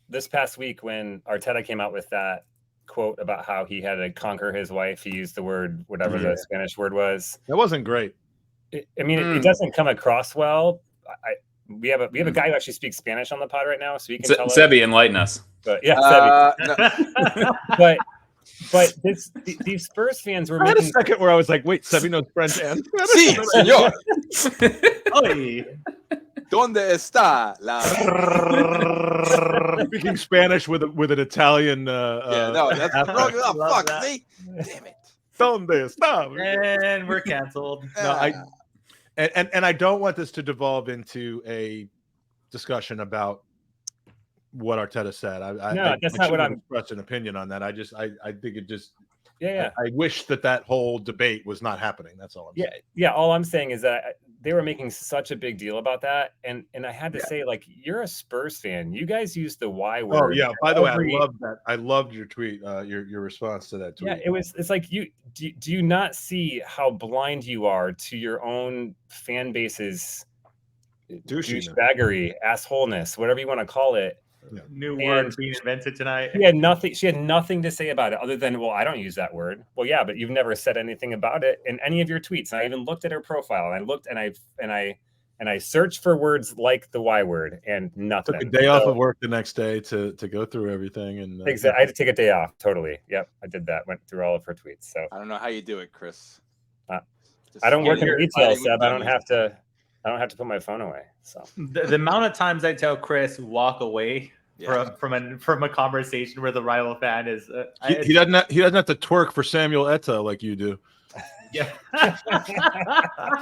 this past week when Arteta came out with that quote about how he had to conquer his wife, he used the word, whatever the Spanish word was. That wasn't great. It doesn't come across well. We have a guy who actually speaks Spanish on the pod right now, so he can tell Sebby, enlighten us. But yeah, Sebby. But these Spurs fans were. I had a second where I was like, "Wait, Sebby knows French and." Sí, señor. Oye. ¿Dónde está la? Speaking Spanish with an Italian. That's fuck. See, damn it. ¿Dónde está? And we're canceled. No, I don't want this to devolve into a discussion about what Arteta said. That's not what I'm expressing an opinion on that. I think it just. Yeah. I wish that whole debate was not happening. That's all I'm saying. Yeah. All I'm saying is that they were making such a big deal about that, and I had to say, you're a Spurs fan. You guys used the Y word. Oh yeah. By the way, I love that. I loved your tweet. Your response to that tweet. Yeah, it's like do you not see how blind you are to your own fan base's douchebaggery, assholeness, whatever you want to call it? Yeah. New word being invented tonight. She had nothing to say about it other than, well, I don't use that word. Well, yeah, but you've never said anything about it in any of your tweets. And I even looked at her profile, and I looked and I searched for words like the Y word, and nothing. Took a day off of work the next day to go through everything, and exactly. I had to take a day off. Totally. Yep, I did that. Went through all of her tweets. So I don't know how you do it, Chris. I don't work in retail, Seb. I don't have to put my phone away. So the amount of times I tell Chris walk away from a conversation where the rival fan is, he doesn't have to twerk for Samuel Eto'o like you do. Yeah.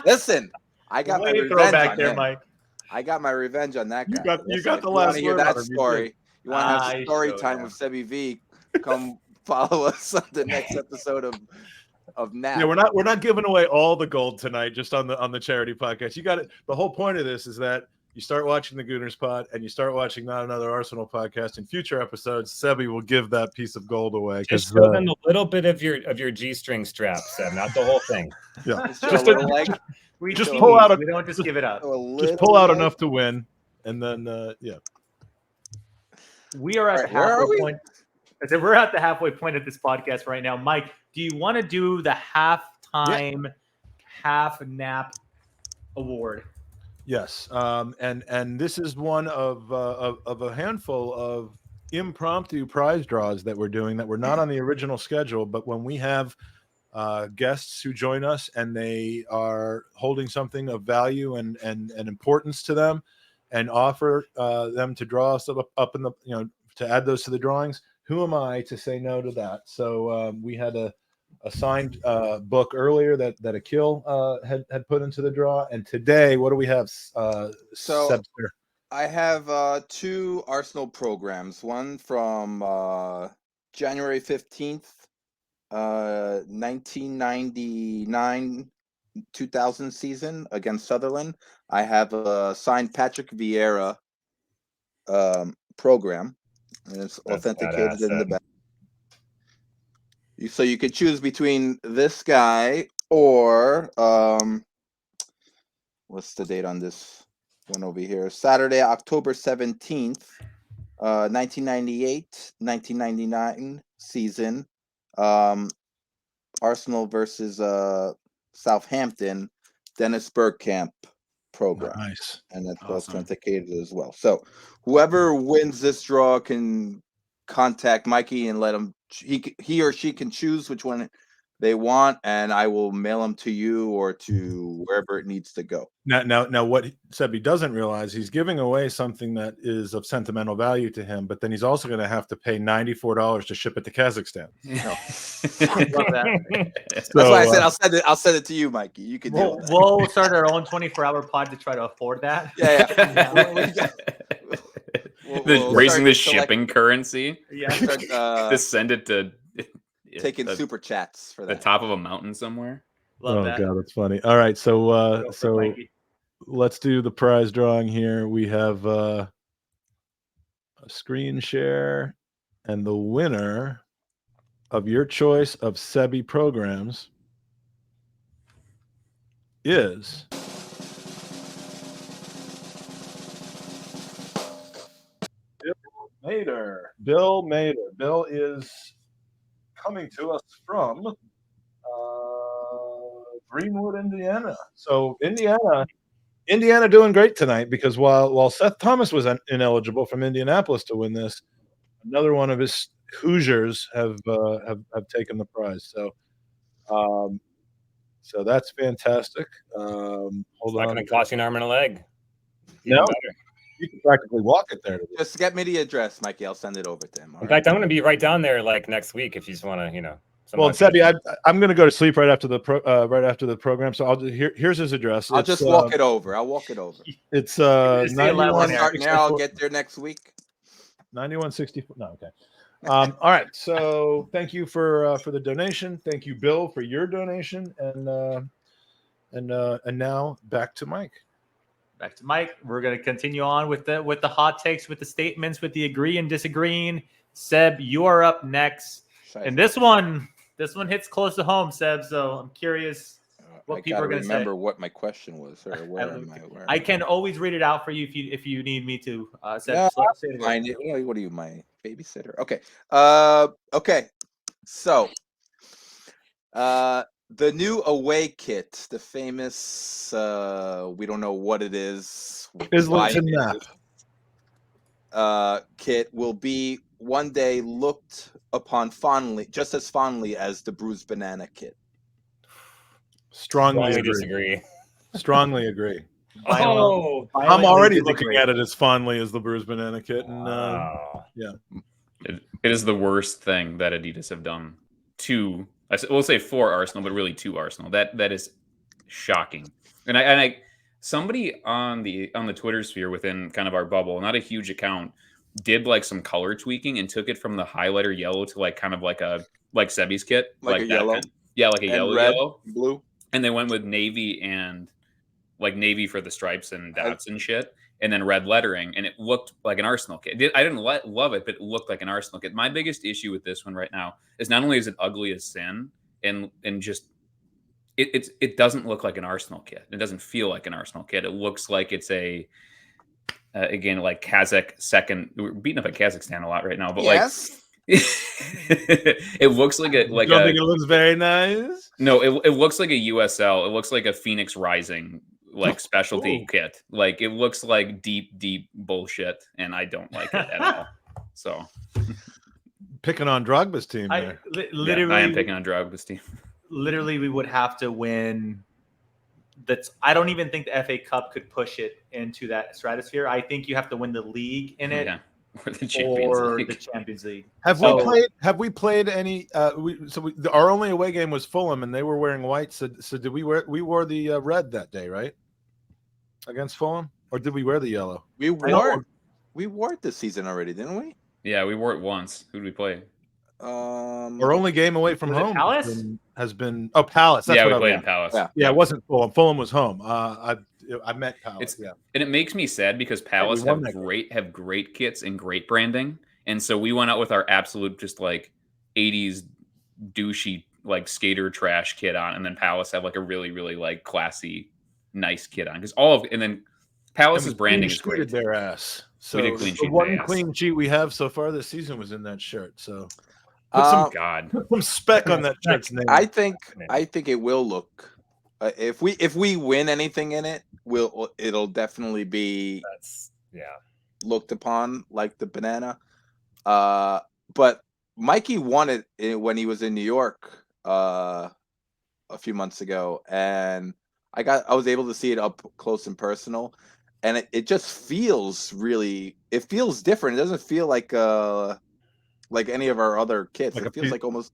Listen, I got my Way revenge throwback on there, him. Mike. I got my revenge on that guy. You Listen, got if the you wanna last hear word that on him, you story. You want to have I some story showed time him. with Sebby V? Come follow us on the next episode of NAAP. Yeah, we're not giving away all the gold tonight, just on the charity podcast. You got it. The whole point of this is that you start watching the Gooners Pod and you start watching Not Another Arsenal podcast. In future episodes, Sebby will give that piece of gold away. Just show them a little bit of your G-string strap, Seb, not the whole thing. Yeah, just a little leg. We just tease. pull out. We don't just give it up. Just pull out enough to win, and then yeah. We are at the halfway point. I said we're at the halfway point of this podcast right now. Mike, do you want to do the halftime half nap award? Yes, and this is one of a handful of impromptu prize draws that we're doing that were not on the original schedule, but when we have guests who join us and they are holding something of value and importance to them, and offer them to draw us up in the to add those to the drawings. Who am I to say no to that? So we had a signed book earlier that Akil had put into the draw, and today what do we have? Sebster? I have 2 Arsenal programs. One from January 15th, 1999-2000 season against Sutherland. I have a signed Patrick Vieira program, and it's authenticated in the back. So you could choose between this guy or what's the date on this one over here? Saturday, October 17th, 1998-1999 season. Arsenal versus Southampton, Dennis Bergkamp program. Nice. And that's authenticated as well. So whoever wins this draw can contact Mikey and let him, he or she can choose which one they want, and I will mail them to you or to wherever it needs to go. Now, what Sebby doesn't realize, he's giving away something that is of sentimental value to him, but then he's also going to have to pay $94 to ship it to Kazakhstan. Love that. That's why I said I'll send it to you, Mikey. You can do it. We'll start our own 24-hour pod to try to afford that. Raising the shipping currency. Yeah. To send it to taking super chats for that. The top of a mountain somewhere. Love that. God, that's funny. All right, so let's do the prize drawing here. We have a screen share, and the winner of your choice of Sebby programs is Bill Mader. Bill is coming to us from Greenwood, Indiana. So Indiana doing great tonight, because while Seth Thomas was ineligible from Indianapolis to win this, another one of his Hoosiers have taken the prize. So so that's fantastic. Hold It's not going to cost you an arm and a leg. No, you can practically walk it there. Just get me the address, Mikey. I'll send it over to him. In fact, I'm going to be right down there like next week if you just want to, Well, Sebby, I'm going to go to sleep right after the program. So here's his address. I'll just walk it over. I'll walk it over. It's 91. Start now. I'll get there next week. 9164. No, okay. All right. So thank you for the donation. Thank you, Bill, for your donation, and now back to Mike. Back to Mike. We're going to continue on with the hot takes, with the statements, with the agree and disagreeing. Seb, you are up next, and this one hits close to home, Seb. So I'm curious what people are going to say. Remember what my question was, or where am I? I can always read it out for you if you need me to. Seb, no, say it again. What are you, my babysitter? Okay. Okay. So, the new away kit, the famous, we don't know what it is. Islington NAAP. Kit will be one day looked upon fondly, just as fondly as the bruised banana kit. Strongly disagree. Strongly agree. Oh, I'm already looking at it as fondly as the bruised banana kit, and yeah, it is the worst thing that Adidas have done to, we'll say for Arsenal, but really to Arsenal. That is shocking, and I somebody on the Twitter sphere within kind of our bubble, not a huge account, did like some color tweaking and took it from the highlighter yellow to like kind of like Sebby's kit, Like a that yellow? yeah, like a And yellow, red, yellow, blue. and they went with navy and like navy for the stripes and dots and shit, and then red lettering, and it looked like an Arsenal kit. I didn't love it, but it looked like an Arsenal kit. My biggest issue with this one right now is not only is it ugly as sin, and just it doesn't look like an Arsenal kit. It doesn't feel like an Arsenal kit. It looks like it's a again, like Kazakh second. We're beating up at Kazakhstan a lot right now, but yes. It looks like a Don't think it looks very nice. No, it looks like a USL. It looks like a Phoenix Rising like specialty kit. Like it looks like deep bullshit, and I don't like it at all. So picking on Drogba's team there. Literally, I am picking on Drogba's team. Literally, we would have to win. I don't even think the FA Cup could push it into that stratosphere. I think you have to win the league in it, or the Champions the Champions League. Have we played any? Our only away game was Fulham, and they were wearing white. So did we wear? We wore the red that day, right? Against Fulham, or did we wear the yellow? We wore it this season already, didn't we? Yeah, we wore it once. Who did we play? Our only game away from home Palace? has been Palace. That's yeah, what we I played meant. in Palace. Yeah, it wasn't Fulham. Fulham was home. I meant Palace. And it makes me sad because Palace have great kits and great branding, and so we went out with our absolute just like 80s douchey like skater trash kit on, and then Palace have like a really like classy nice kit on because and then Palace's branding is great. Their ass. So we did clean sheet. One clean sheet we have so far this season was in that shirt. So put some spec on that shirt's name. I think it will look. If we win anything in it, it'll definitely be looked upon like the banana. But Mikey won it when he was in New York a few months ago, and I was able to see it up close and personal, and it just feels it feels different. It doesn't feel like any of our other kits. It feels like almost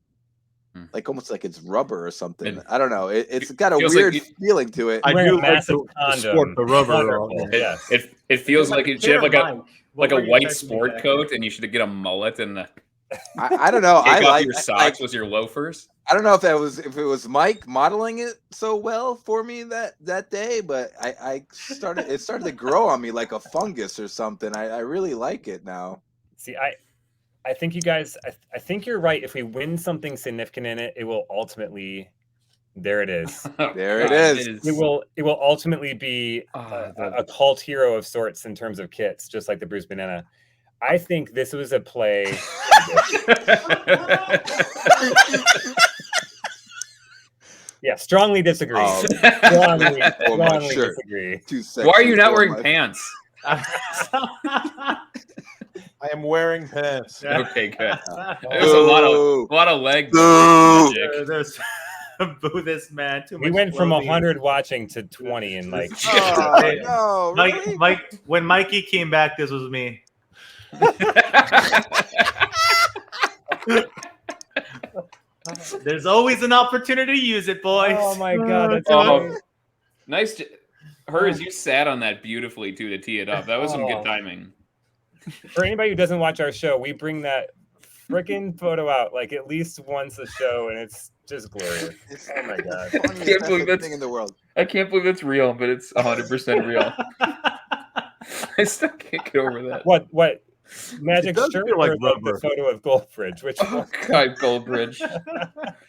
like it's rubber or something. I don't know. It's got a weird feeling to it. I do like to sport the rubber. Yes. It feels like it should have like a white sport coat, and you should get a mullet and I don't know. Take off your socks with your loafers. I don't know if it was Mike modeling it so well for me that day, but it started to grow on me like a fungus or something. I really like it now. See, I think you guys, I think you're right. If we win something significant in it, it will ultimately, there it is. There it is. It will ultimately be a cult hero of sorts in terms of kits, just like the Bruce Banana. I think this was a play. Yeah, strongly disagree. Strongly disagree. Why are you not wearing pants? I am wearing pants. Okay, good. There's a lot of leg. There's boo this man. Too much. We went from clothing. 100 watching to 20 in like. No, really? Mike, when Mikey came back, this was me. There's always an opportunity to use it, boys. Oh my god, that's nice. Hers, you sat on that beautifully too to tee it up. That was some good timing. For anybody who doesn't watch our show, we bring that freaking photo out like at least once a show, and it's just glorious. Oh my god! I can't believe that's thing in the world. I can't believe it's real, but it's 100% real. I still can't get over that. What? Magic shirt like or the photo of Goldbridge? Which one? God, Goldbridge.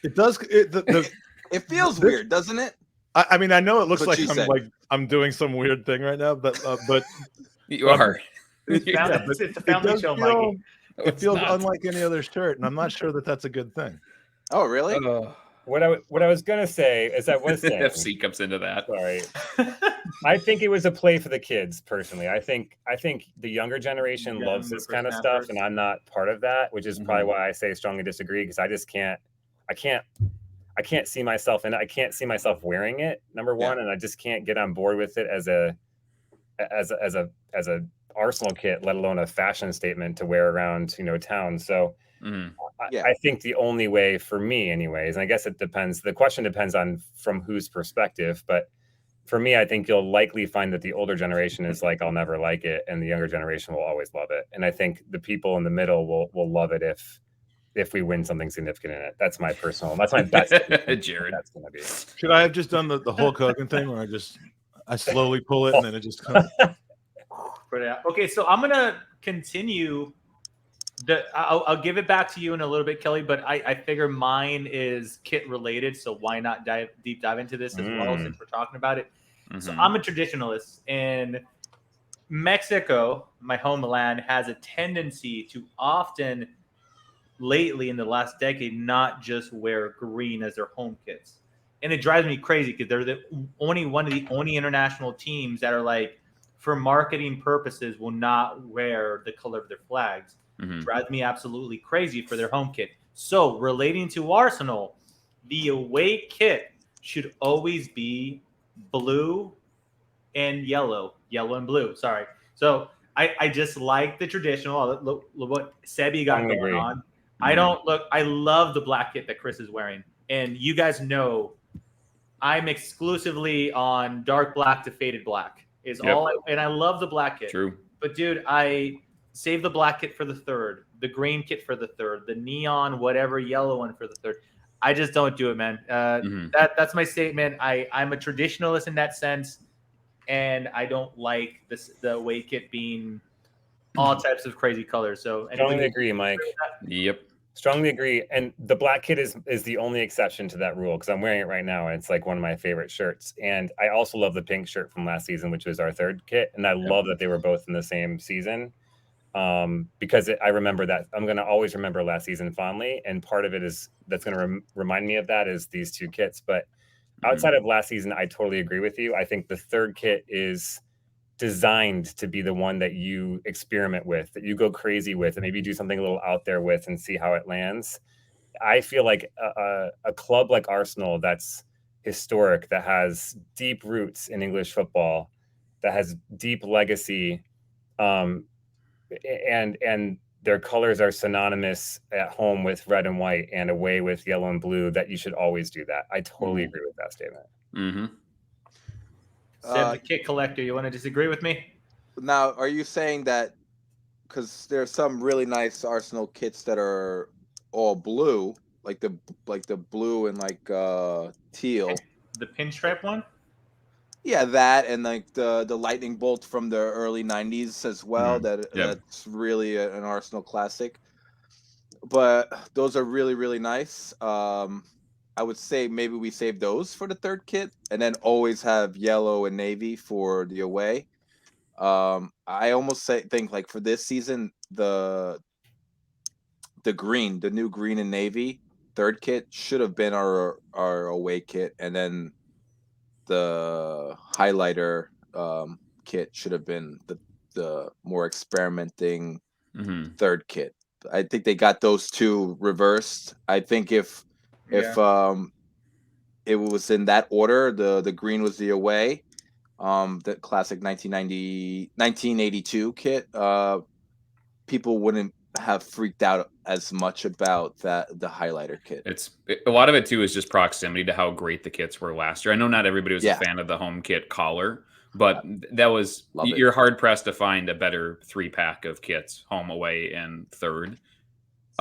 It does. It feels weird, doesn't it? I mean, I know it looks That's what like she said. I'm doing some weird thing right now, but You are. It's a family show, Mikey. It feels unlike any other shirt, and I'm not sure that that's a good thing. Oh, really? What I was gonna say is I was saying FC comes into that. Sorry. I think it was a play for the kids personally. I think the younger generation loves this kind of stuff, and I'm not part of that, which is probably why I say strongly disagree, because I just can't see myself in it. I can't see myself wearing it, number one, and I just can't get on board with it as a Arsenal kit, let alone a fashion statement to wear around, town. So I think the only way for me anyways, and I guess it depends, the question depends on from whose perspective, but for me, I think you'll likely find that the older generation is like, I'll never like it, and the younger generation will always love it. And I think the people in the middle will love it if we win something significant in it. That's my bet. Jared. That's gonna be. Should I have just done the Hulk Hogan thing where I slowly pull it and then it just comes? Okay, so I'm gonna continue. I'll give it back to you in a little bit, Kelly. But I figure mine is kit related, so why not deep dive into this as well since we're talking about it. So I'm a traditionalist, and Mexico, my homeland, has a tendency to often, lately in the last decade, not just wear green as their home kits, and it drives me crazy because they're one of the only international teams that are like, for marketing purposes, will not wear the color of their flags. Drives me absolutely crazy for their home kit. So relating to Arsenal, the away kit should always be blue and yellow and blue. Sorry. So I just like the traditional. Look what Sebby got going on. I love the black kit that Chris is wearing. And you guys know I'm exclusively on dark black to faded black. And I love the black kit. True. But dude, I save the black kit for the third, the green kit for the third, the neon, whatever, yellow one for the third. I just don't do it, man. That's my statement. I'm a traditionalist in that sense, and I don't like the away kit being all types of crazy colors. So strongly agree, Mike. Yep. Strongly agree. And the black kit is the only exception to that rule because I'm wearing it right now. And it's like one of my favorite shirts. And I also love the pink shirt from last season, which was our third kit. And I love that they were both in the same season. Because I remember that I'm going to always remember last season fondly. And part of it that's going to remind me of that is these two kits. But outside of last season, I totally agree with you. I think the third kit is designed to be the one that you experiment with, that you go crazy with, and maybe do something a little out there with and see how it lands. I feel like a club like Arsenal that's historic, that has deep roots in English football, that has deep legacy, and their colors are synonymous at home with red and white and away with yellow and blue, that you should always do that. I totally agree with that statement. Seb, the kit collector, you want to disagree with me? Now, are you saying that because there's some really nice Arsenal kits that are all blue, like the blue and like teal, the pinstripe one? Yeah, that and like the lightning bolt from the early 90s as well. That's really an Arsenal classic. But those are really, really nice. I would say maybe we save those for the third kit and then always have yellow and navy for the away. I almost think like for this season, the new green and navy third kit should have been our away kit, and then the highlighter kit should have been the more experimenting third kit. I think they got those two reversed. I think if it was in that order, the green was the away, the classic 1982 kit, people wouldn't have freaked out as much about the highlighter kit. A lot of it too is just proximity to how great the kits were last year. I know not everybody was a fan of the home kit collar, but you're hard pressed to find a better 3-pack of kits, home, away, and third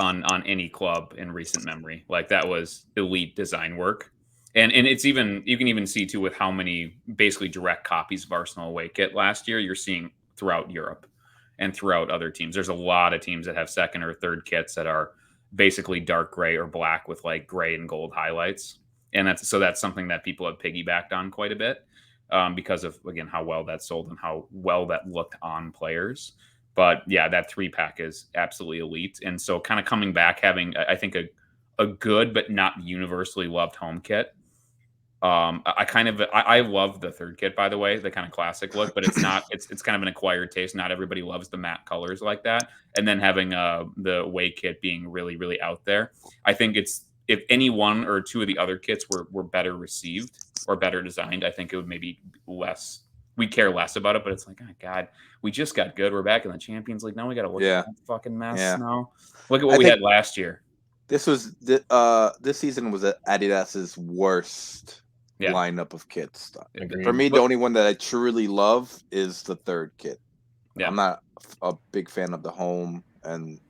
on any club in recent memory. Like, that was elite design work. And it's even, you can even see too with how many basically direct copies of Arsenal away kit last year you're seeing throughout Europe and throughout other teams. There's a lot of teams that have second or third kits that are basically dark gray or black with like gray and gold highlights. And that's something that people have piggybacked on quite a bit because of, again, how well that sold and how well that looked on players. But yeah, that 3-pack is absolutely elite. And so kind of coming back, having, I think, a good but not universally loved home kit. I love the third kit, by the way, the kind of classic look, but it's not, it's kind of an acquired taste. Not everybody loves the matte colors like that. And then having the away kit being really, really out there. I think if any one or two of the other kits were better received or better designed, I think it would maybe we'd care less about it. But it's like, oh God, we just got good. We're back in the Champions League. Now we got to look at that fucking mess now. Look at what we had last year. This season was Adidas's worst lineup of kits. Agreed. For me, the only one that I truly love is the third kit. Yeah. I'm not a big fan of the home and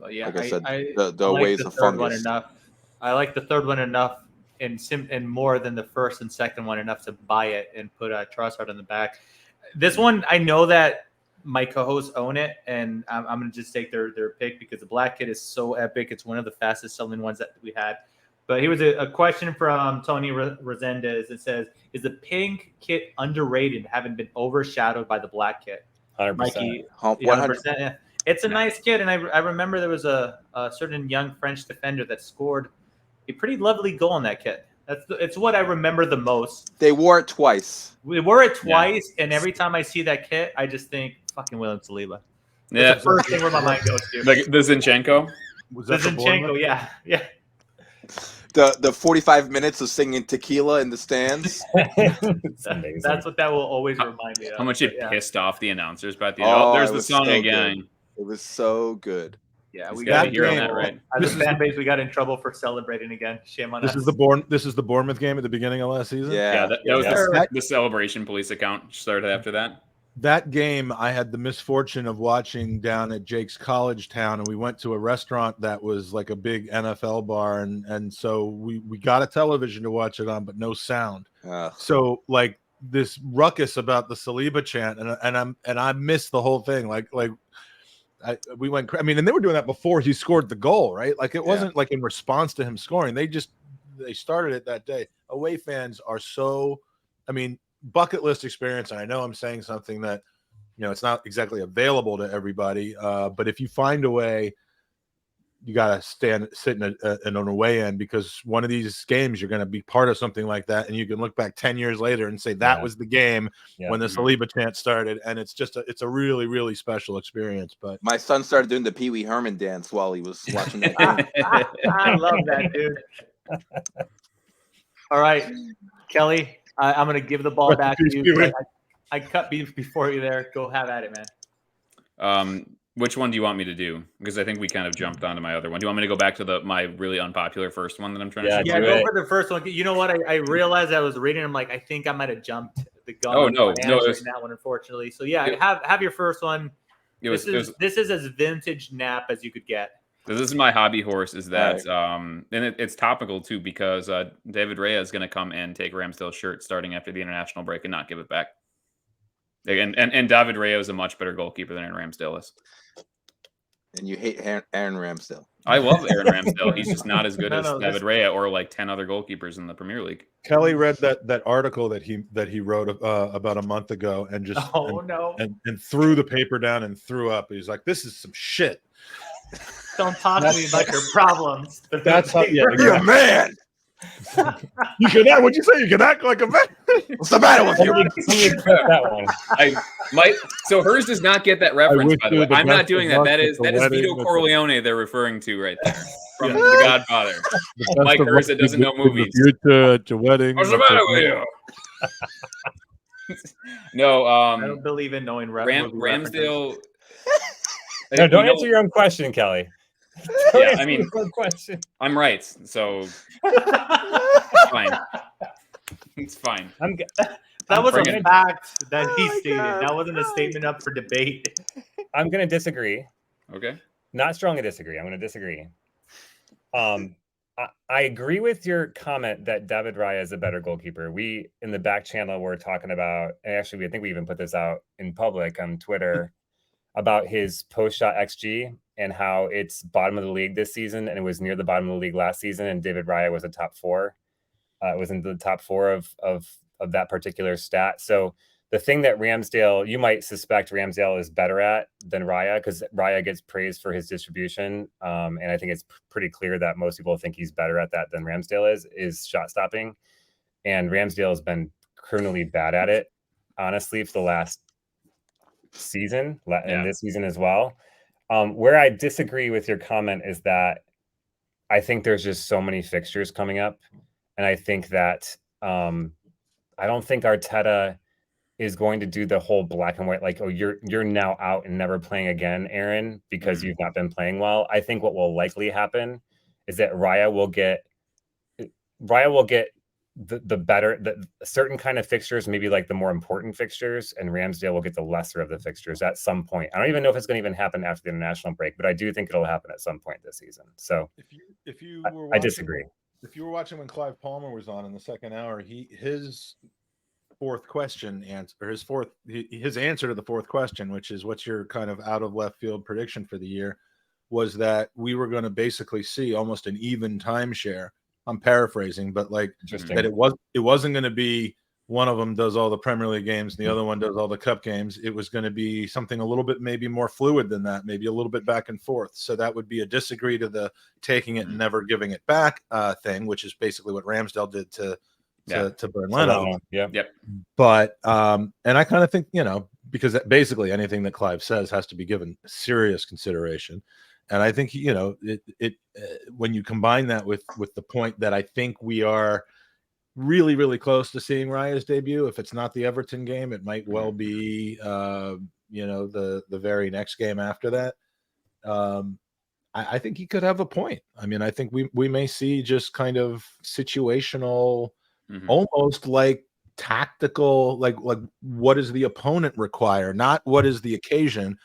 like I said, the I like ways the of third one fungus. enough. I like the third one enough and more than the first and second one enough to buy it and put a Trossard on the back. This one, I know that my co-hosts own it, and I'm going to just take their pick because the black kit is so epic. It's one of the fastest selling ones that we had. But here was a question from Tony Resendez. It says, is the pink kit underrated, having been overshadowed by the black kit? 100%. Mikey, 100%. Yeah. It's a nice kit, and I remember there was a certain young French defender that scored a pretty lovely goal in that kit. It's what I remember the most. They wore it twice. We wore it twice, and every time I see that kit, I just think fucking William Saliba. That's the first thing where my mind goes to. Like the Zinchenko? Was The Zinchenko, yeah. The 45 minutes of singing tequila in the stands. That's what that will always remind me of. How much it But, pissed off the announcers about the end. There's it the was song so again. good. It was so good. Yeah, He's we gotta got hear in that, trouble. right? As a fan base, we got in trouble for celebrating again. Shame on This us. is the Bournemouth game at the beginning of last season. Yeah, that was the celebration police account started after that. That game I had the misfortune of watching down at Jake's college town, and we went to a restaurant that was like a big NFL bar, and so we got a television to watch it on, but no sound. So like this ruckus about the Saliba chant, and I missed the whole thing. We went. I mean, and they were doing that before he scored the goal, right? Like it wasn't like in response to him scoring. They started it that day. Away fans are so. I mean, bucket list experience. And I know I'm saying something that, it's not exactly available to everybody. But if you find a way, you got to sit in an away end, because one of these games you're going to be part of something like that, and you can look back 10 years later and say that was the game when the Saliba chant started, and it's a really, really special experience. But my son started doing the Pee Wee Herman dance while he was watching that game. I love that, dude. All right, Kelly, I'm going to give the ball back to you. I cut beef before you there. Go have at it, man. Which one do you want me to do? Because I think we kind of jumped onto my other one. Do you want me to go back to my really unpopular first one that I'm trying to say? Yeah, go for the first one. You know what? I realized I was reading. I'm like, I think I might have jumped the gun. Oh, no, answering that one, unfortunately. So yeah, have your first one. This is as vintage NAAP as you could get. This is my hobby horse. Is that and it's topical too, because David Raya is going to come and take Ramsdale's shirt starting after the international break and not give it back. And David Raya is a much better goalkeeper than Aaron Ramsdale is. And you hate Aaron Ramsdale. I love Aaron Ramsdale. He's just not as good as David Raya or like 10 other goalkeepers in the Premier League. Kelly read that article that he wrote about a month ago, and just and threw the paper down and threw up. He's like, "This is some shit." Don't talk to me about your problems. That's how you're a man. You can act. What'd you say? You can act like a man. What's the matter with you? I might. So hers does not get that reference. By the way, I'm not doing that. That is Vito Corleone they're referring to right there from The Godfather. Mike Hers doesn't know movies. To wedding. What's the matter with you? No, I don't believe in knowing Ramsdale. No, don't answer your own question, Kelly. Yeah, I mean, I'm right, so it's fine. It's fine. That was a fact that he stated. That wasn't a statement up for debate. I'm going to disagree. Okay. Not strongly disagree. I'm going to disagree. I agree with your comment that David Raya is a better goalkeeper. We, in the back channel, were talking about, and actually, I think we even put this out in public on Twitter, about his post-shot XG and how it's bottom of the league this season, and it was near the bottom of the league last season, and David Raya was a top four. It was in the top four of that particular stat. So the thing that Ramsdale, you might suspect Ramsdale is better at than Raya, because Raya gets praised for his distribution. And I think it's pretty clear that most people think he's better at that than Ramsdale is shot stopping. And Ramsdale has been criminally bad at it, honestly, for the last season and this season as well. Where I disagree with your comment is that I think there's just so many fixtures coming up. And I think that I don't think Arteta is going to do the whole black and white, like, oh, you're now out and never playing again, Aaron, because you've not been playing well. I think what will likely happen is that Raya will get the better, the certain kind of fixtures, maybe like the more important fixtures, and Ramsdale will get the lesser of the fixtures at some point. I don't even know if it's going to even happen after the international break, but I do think it'll happen at some point this season. So if you were I disagree. If you were watching when Clive Palmer was on in the second hour, his fourth question answer, or his answer to the fourth question, which is what's your kind of out of left field prediction for the year, was that we were going to basically see almost an even timeshare. I'm paraphrasing, but like that it wasn't going to be one of them does all the Premier League games and the other one does all the cup games. It was going to be something a little bit maybe more fluid than that, maybe a little bit back and forth. So that would be a disagree to the taking it and never giving it back thing, which is basically what Ramsdale did to Burn Leno. Yep. But and I kind of think, because basically anything that Clive says has to be given serious consideration. And I think, when you combine that with the point that I think we are really, really close to seeing Raya's debut. If it's not the Everton game, it might well be, the very next game after that. I think he could have a point. I mean, I think we may see just kind of situational, almost like tactical, like what does the opponent require? Not what is the occasion,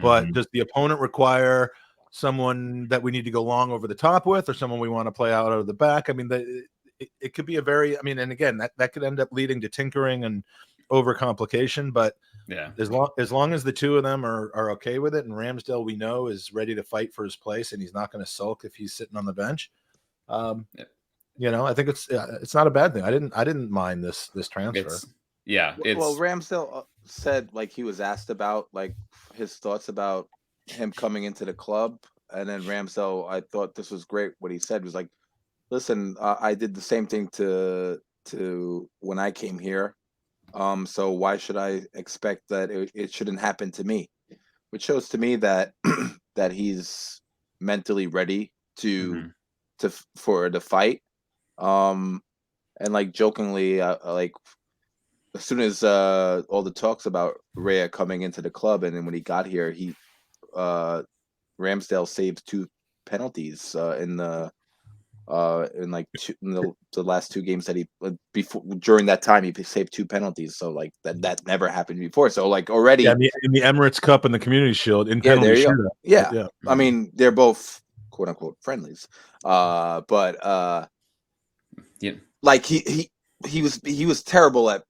but does the opponent require someone that we need to go long over the top with, or someone we want to play out of the back? I mean, it could be a very, and again, that could end up leading to tinkering and overcomplication, but as long as the two of them are okay with it, and Ramsdale, we know, is ready to fight for his place and he's not going to sulk if he's sitting on the bench. I think it's not a bad thing. I didn't mind this transfer. Well, Ramsdale said, like, he was asked about like his thoughts about him coming into the club, and then Ramsdale, I thought this was great. What he said was like, listen, I did the same thing to when I came here. So why should I expect that it shouldn't happen to me? Which shows to me that that he's mentally ready for the fight. And like jokingly, like as soon as all the talks about Raya coming into the club, and then when he got here, Ramsdale saved 2 penalties in the last 2 games that he during that time he saved 2 penalties. So like that never happened before. So like already in the Emirates Cup and the Community Shield in penalty shootout. Yeah. I mean, they're both quote unquote friendlies. But like he was terrible at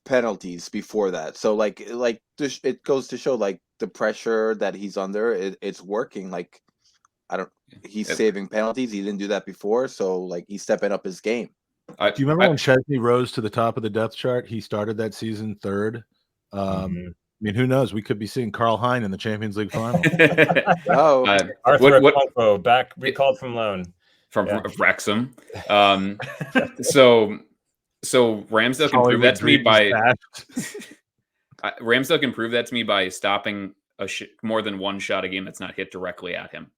penalties before that. So like it goes to show like the pressure that he's under, it's working. Like he's saving penalties. He didn't do that before, so like he's stepping up his game. Do you remember when Chesney rose to the top of the depth chart? He started that season 3rd. I mean, who knows? We could be seeing Karl Hein in the Champions League final. Arthur Akpogbo, back recalled from loan from Wrexham. So Ramsdale can prove that to me by Ramsdale can prove that to me by stopping more than one shot a game that's not hit directly at him.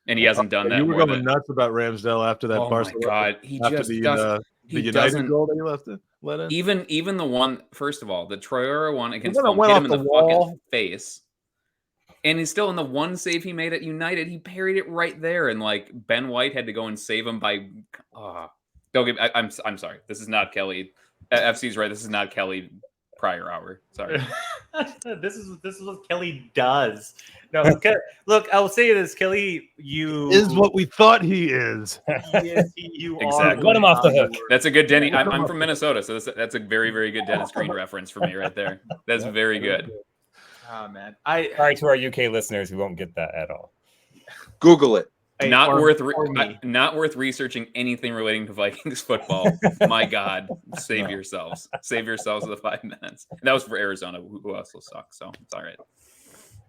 And he hasn't done that. You were going nuts about Ramsdale after that. Oh Barcelona, my God, he just the United goal that he let in. Even the one, first of all, the Traore one against Fulham hit him in the fucking face, and he's still in the one save he made at United. He parried it right there, and like Ben White had to go and save him by. Don't get. I'm sorry. This is not Kelly. FC's right. This is not Kelly. Prior hour. Sorry. This is what Kelly does. No, look, I will say this, Kelly. You is what we thought he is. You exactly. Let him off the hook. That's a good Denny. I'm from Minnesota, so that's a very, very good Dennis Green reference for me right there. That's very good. Oh man, sorry to our UK listeners who won't get that at all. Google it. Not worth researching anything relating to Vikings football. My God, save yourselves of the 5 minutes. And that was for Arizona, who also sucks. So it's all right.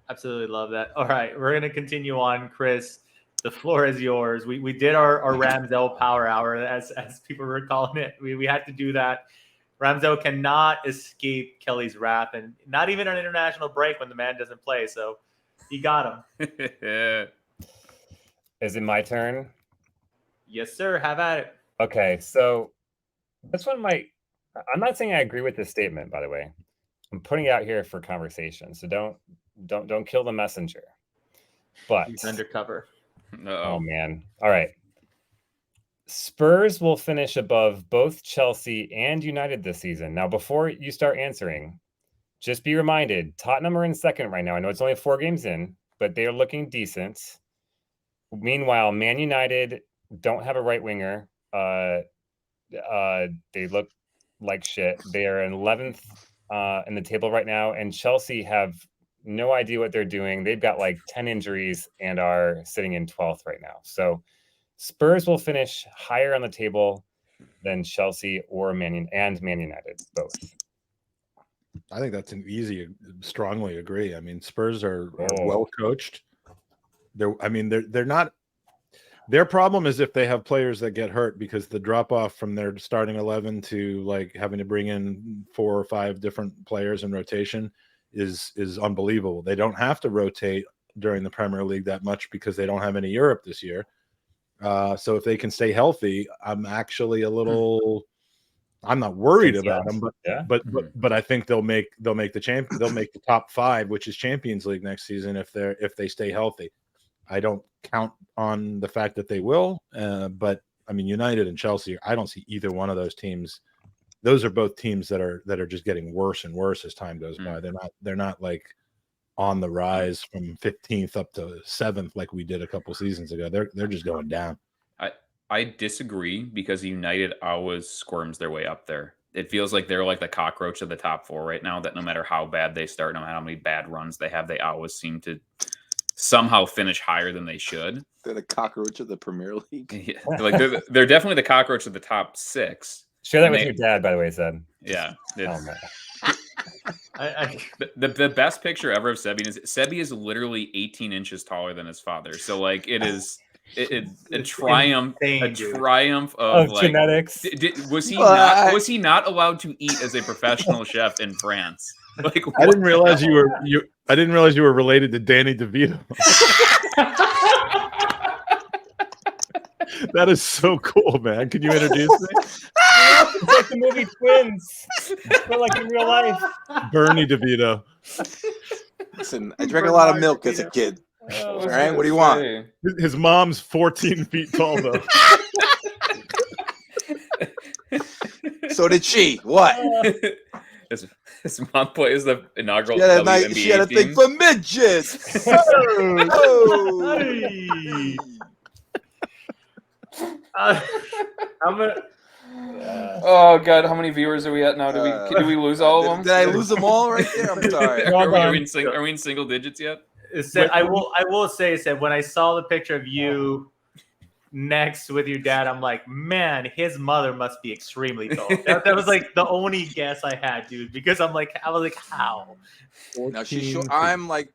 Absolutely love that. All right, we're gonna continue on, Chris. The floor is yours. We did our Ramsdale Power Hour, as people were calling it. We had to do that. Ramsdale cannot escape Kelly's wrath, and not even an international break when the man doesn't play. So he got him. Is it my turn? Yes, sir. Have at it. Okay, so this one might. I'm not saying I agree with this statement, by the way. I'm putting it out here for conversation, so don't kill the messenger. But he's undercover. Oh man! All right. Spurs will finish above both Chelsea and United this season. Now, before you start answering, just be reminded, Tottenham are in second right now. I know it's only 4 games in, but they are looking decent. Meanwhile, Man United don't have a right winger. They look like shit. They are in 11th in the table right now, and Chelsea have no idea what they're doing. They've got like 10 injuries and are sitting in 12th right now. So Spurs will finish higher on the table than Chelsea or Man United both. I think that's an easy, strongly agree. I mean, Spurs are well coached. They're not. Their problem is if they have players that get hurt, because the drop off from their starting 11 to like having to bring in 4 or 5 different players in rotation is unbelievable. They don't have to rotate during the Premier League that much because they don't have any Europe this year. So if they can stay healthy, I'm actually a little. I'm not worried about them, but I think they'll make the top 5, which is Champions League next season if they stay healthy. I don't count on the fact that they will, but I mean United and Chelsea. I don't see either one of those teams. Those are both teams that are just getting worse and worse as time goes by. They're not like on the rise from 15th up to 7th like we did a couple seasons ago. They're just going down. I disagree because United always squirms their way up there. It feels like they're like the cockroach of the top 4 right now, that no matter how bad they start, no matter how many bad runs they have, they always seem to somehow finish higher than they should. They're the cockroach of the Premier League. Yeah, like they're definitely the cockroach of the top 6. Share that with your dad, by the way, Zed. Yeah. Oh, man. The best picture ever of Sebby is Sebby is literally 18 inches taller than his father. So like it is a triumph, of like, genetics. Was he not allowed to eat as a professional chef in France? Like I didn't realize you were related to Danny DeVito. That is so cool, man. Can you introduce me? It's like the movie Twins. But like in real life. Bernie DeVito. Listen, I drank a lot of milk as a kid. All right, what do you want? His mom's 14 feet tall, though. So did she. What? His mom plays the inaugural WNBA She had a thing for midgets. I'm gonna. Oh God, how many viewers are we at now? Did we lose all of them? Did I lose them all right there? I'm sorry. Are we in single digits yet? I will say when I saw the picture of you next with your dad, I'm like, man, his mother must be extremely tall. That was like the only guess I had, dude. Because I was like, how? Now I'm like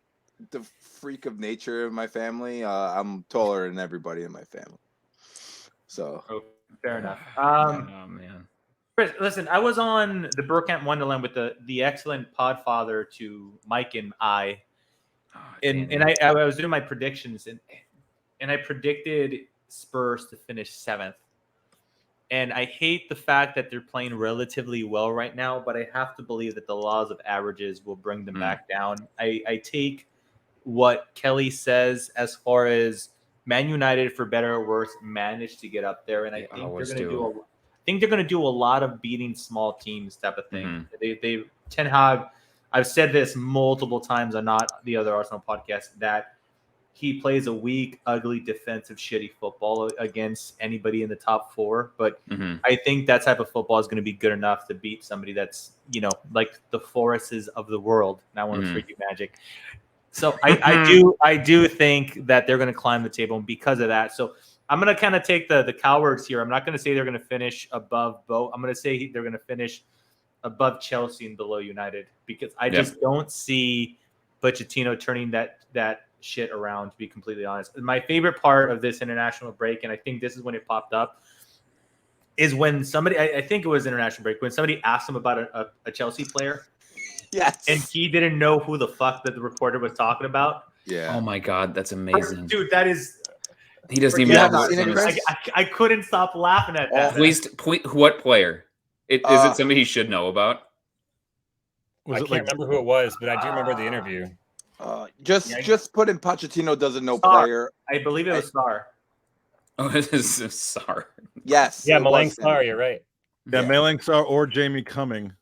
the freak of nature in my family. I'm taller than everybody in my family. So fair enough. Oh man. Chris, listen, I was on the Burkamp Wonderland with the excellent podfather to Mike and I. And I was doing my predictions and I predicted Spurs to finish 7th. And I hate the fact that they're playing relatively well right now, but I have to believe that the laws of averages will bring them back down. I take what Kelly says as far as Man United, for better or worse, managed to get up there, and I think they're going to do a lot of beating small teams type of thing. They Ten Hag. I've said this multiple times on not the other Arsenal podcast that he plays a weak, ugly, defensive, shitty football against anybody in the top 4. But I think that type of football is going to be good enough to beat somebody that's, like the Forests of the world. And I want to freak you, Magic. So I do think that they're going to climb the table, and because of that, so I'm going to kind of take the cowards here. I'm not going to say they're going to finish above both. I'm going to say they're going to finish above Chelsea and below United, because I just don't see Pochettino turning that shit around, to be completely honest. My favorite part of this international break, and I think this is when it popped up, is when somebody, I think it was international break, when somebody asked him about a Chelsea player. Yes. And he didn't know who the fuck that the reporter was talking about. Yeah. Oh my God, that's amazing. Dude, that is... He doesn't even know. I couldn't stop laughing at that. Please, what player? Is it somebody he should know about? I can't remember who it was, but I do remember the interview. Just put in Pochettino doesn't know player. I believe it was Star. Oh, this is Sarr. Yes. Yeah, it was Malang him. Sarr, you're right. Yeah, Malang Sarr or Jamie Cumming.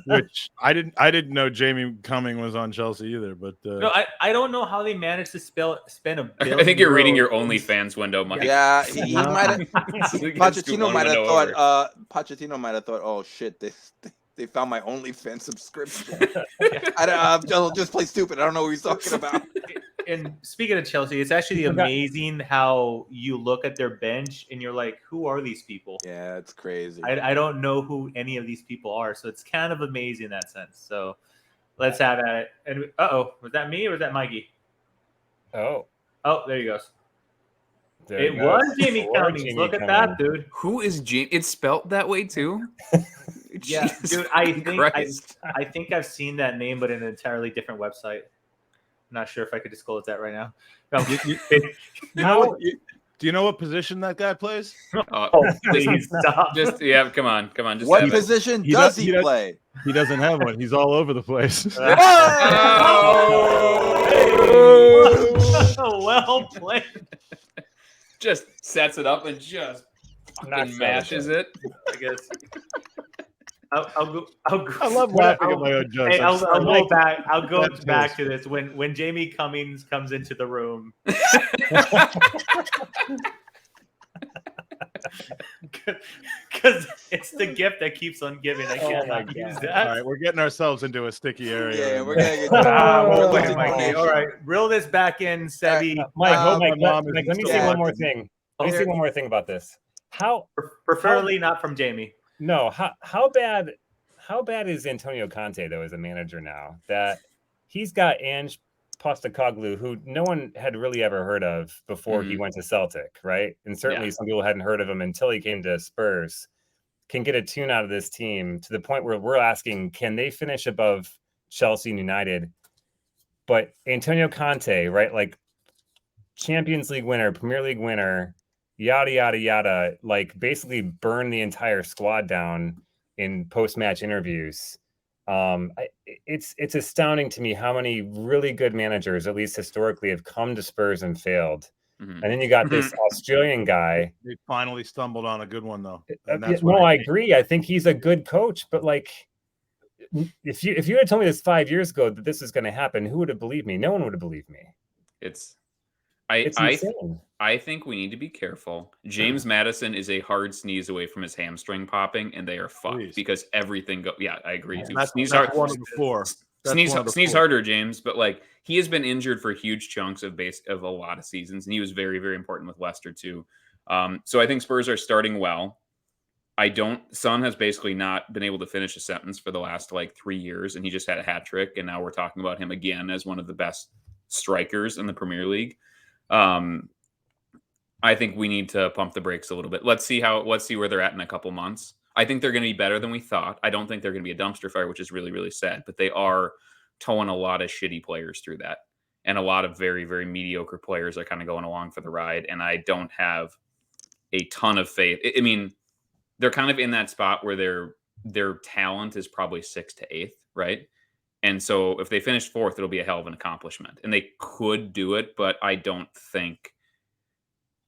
Which I didn't know Jamie Cumming was on Chelsea either, but No, I don't know how they managed to spend $1 billion. I think you're reading your OnlyFans window, Mike. Yeah, he might have. Pochettino might have over. thought. Pochettino might have thought, "Oh shit, they found my OnlyFans subscription." I'll just play stupid. I don't know what he's talking about. And speaking of Chelsea, it's actually amazing how you look at their bench and you're like, who are these people? Yeah, it's crazy. I don't know who any of these people are. So it's kind of amazing in that sense. So let's have at it. And was that me or was that Mikey? Oh, there he goes. There It was Jamie Cummings. Look at that, dude. Who is Jamie? It's spelled that way too. Yeah, Jesus dude. I think I've seen that name, but in an entirely different website. Not sure if I could disclose that right now. No. Do you know what position that guy plays? Please stop. Come on. Just what position does he play? He doesn't have one. He's all over the place. Well played. Just sets it up and just fucking mashes it. I guess. I'll go. I love laughing at my own jokes. Hey, I'll go back. I'll go back to this when Jamie Cummings comes into the room. Because it's the gift that keeps on giving. I can't use that. All right, we're getting ourselves into a sticky area. Yeah, we're gonna get. All right, reel this back in, Sebby. Mike, let me say one more thing. Let me say one more thing about this. Preferably not from Jamie. No, how bad is Antonio Conte though as a manager now that he's got Ange Postecoglou, who no one had really ever heard of before he went to Celtic, right? And certainly some people hadn't heard of him until he came to Spurs. Can get a tune out of this team to the point where we're asking, can they finish above Chelsea and United? But Antonio Conte, right, like Champions League winner, Premier League winner, yada yada yada, like basically burn the entire squad down in post-match interviews. It's astounding to me how many really good managers, at least historically, have come to Spurs and failed. And then you got this Australian guy. They finally stumbled on a good one though. I agree. I think he's a good coach, but like, if you had told me this 5 years ago that this is going to happen, who would have believed me? No one would have believed me. I think we need to be careful. James Maddison is a hard sneeze away from his hamstring popping, and they are fucked because everything goes. Yeah, I agree too. Sneeze harder, James. But like he has been injured for huge chunks of a lot of seasons, and he was very, very important with Leicester too. So I think Spurs are starting well. Son has basically not been able to finish a sentence for the last like 3 years, and he just had a hat trick, and now we're talking about him again as one of the best strikers in the Premier League. I think we need to pump the brakes a little bit. Let's see where they're at in a couple months. I think they're going to be better than we thought. I don't think they're going to be a dumpster fire, which is really, really sad, but they are towing a lot of shitty players through that. And a lot of very, very mediocre players are kind of going along for the ride. And I don't have a ton of faith. I mean, they're kind of in that spot where their talent is probably 6th to 8th, right? And so if they finish 4th, it'll be a hell of an accomplishment. And they could do it, but I don't think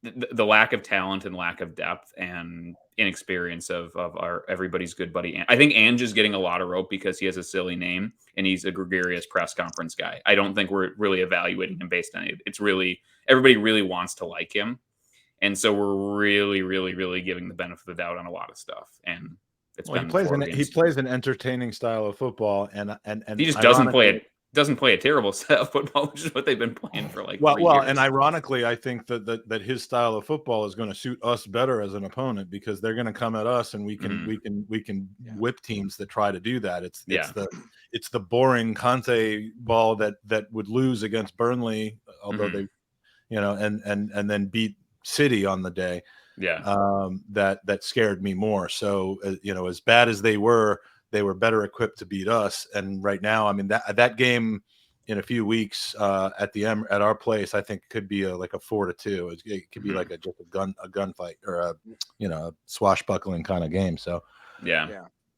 the lack of talent and lack of depth and inexperience of our everybody's good buddy. I think Ange is getting a lot of rope because he has a silly name and he's a gregarious press conference guy. I don't think we're really evaluating him based on it. It's really, everybody really wants to like him. And so we're really, really, really giving the benefit of the doubt on a lot of stuff. And he plays an entertaining style of football, and he just doesn't play a terrible set of football, which is what they've been playing for like 3 years. And ironically, I think that his style of football is going to suit us better as an opponent because they're going to come at us, and we can whip teams that try to do that. It's the boring Conte ball that would lose against Burnley, although they, and then beat City on the day. That scared me more. So as bad as they were better equipped to beat us. And right now, I mean that game in a few weeks at our place, I think could be like a 4-2. It could be like a gunfight or a swashbuckling kind of game. So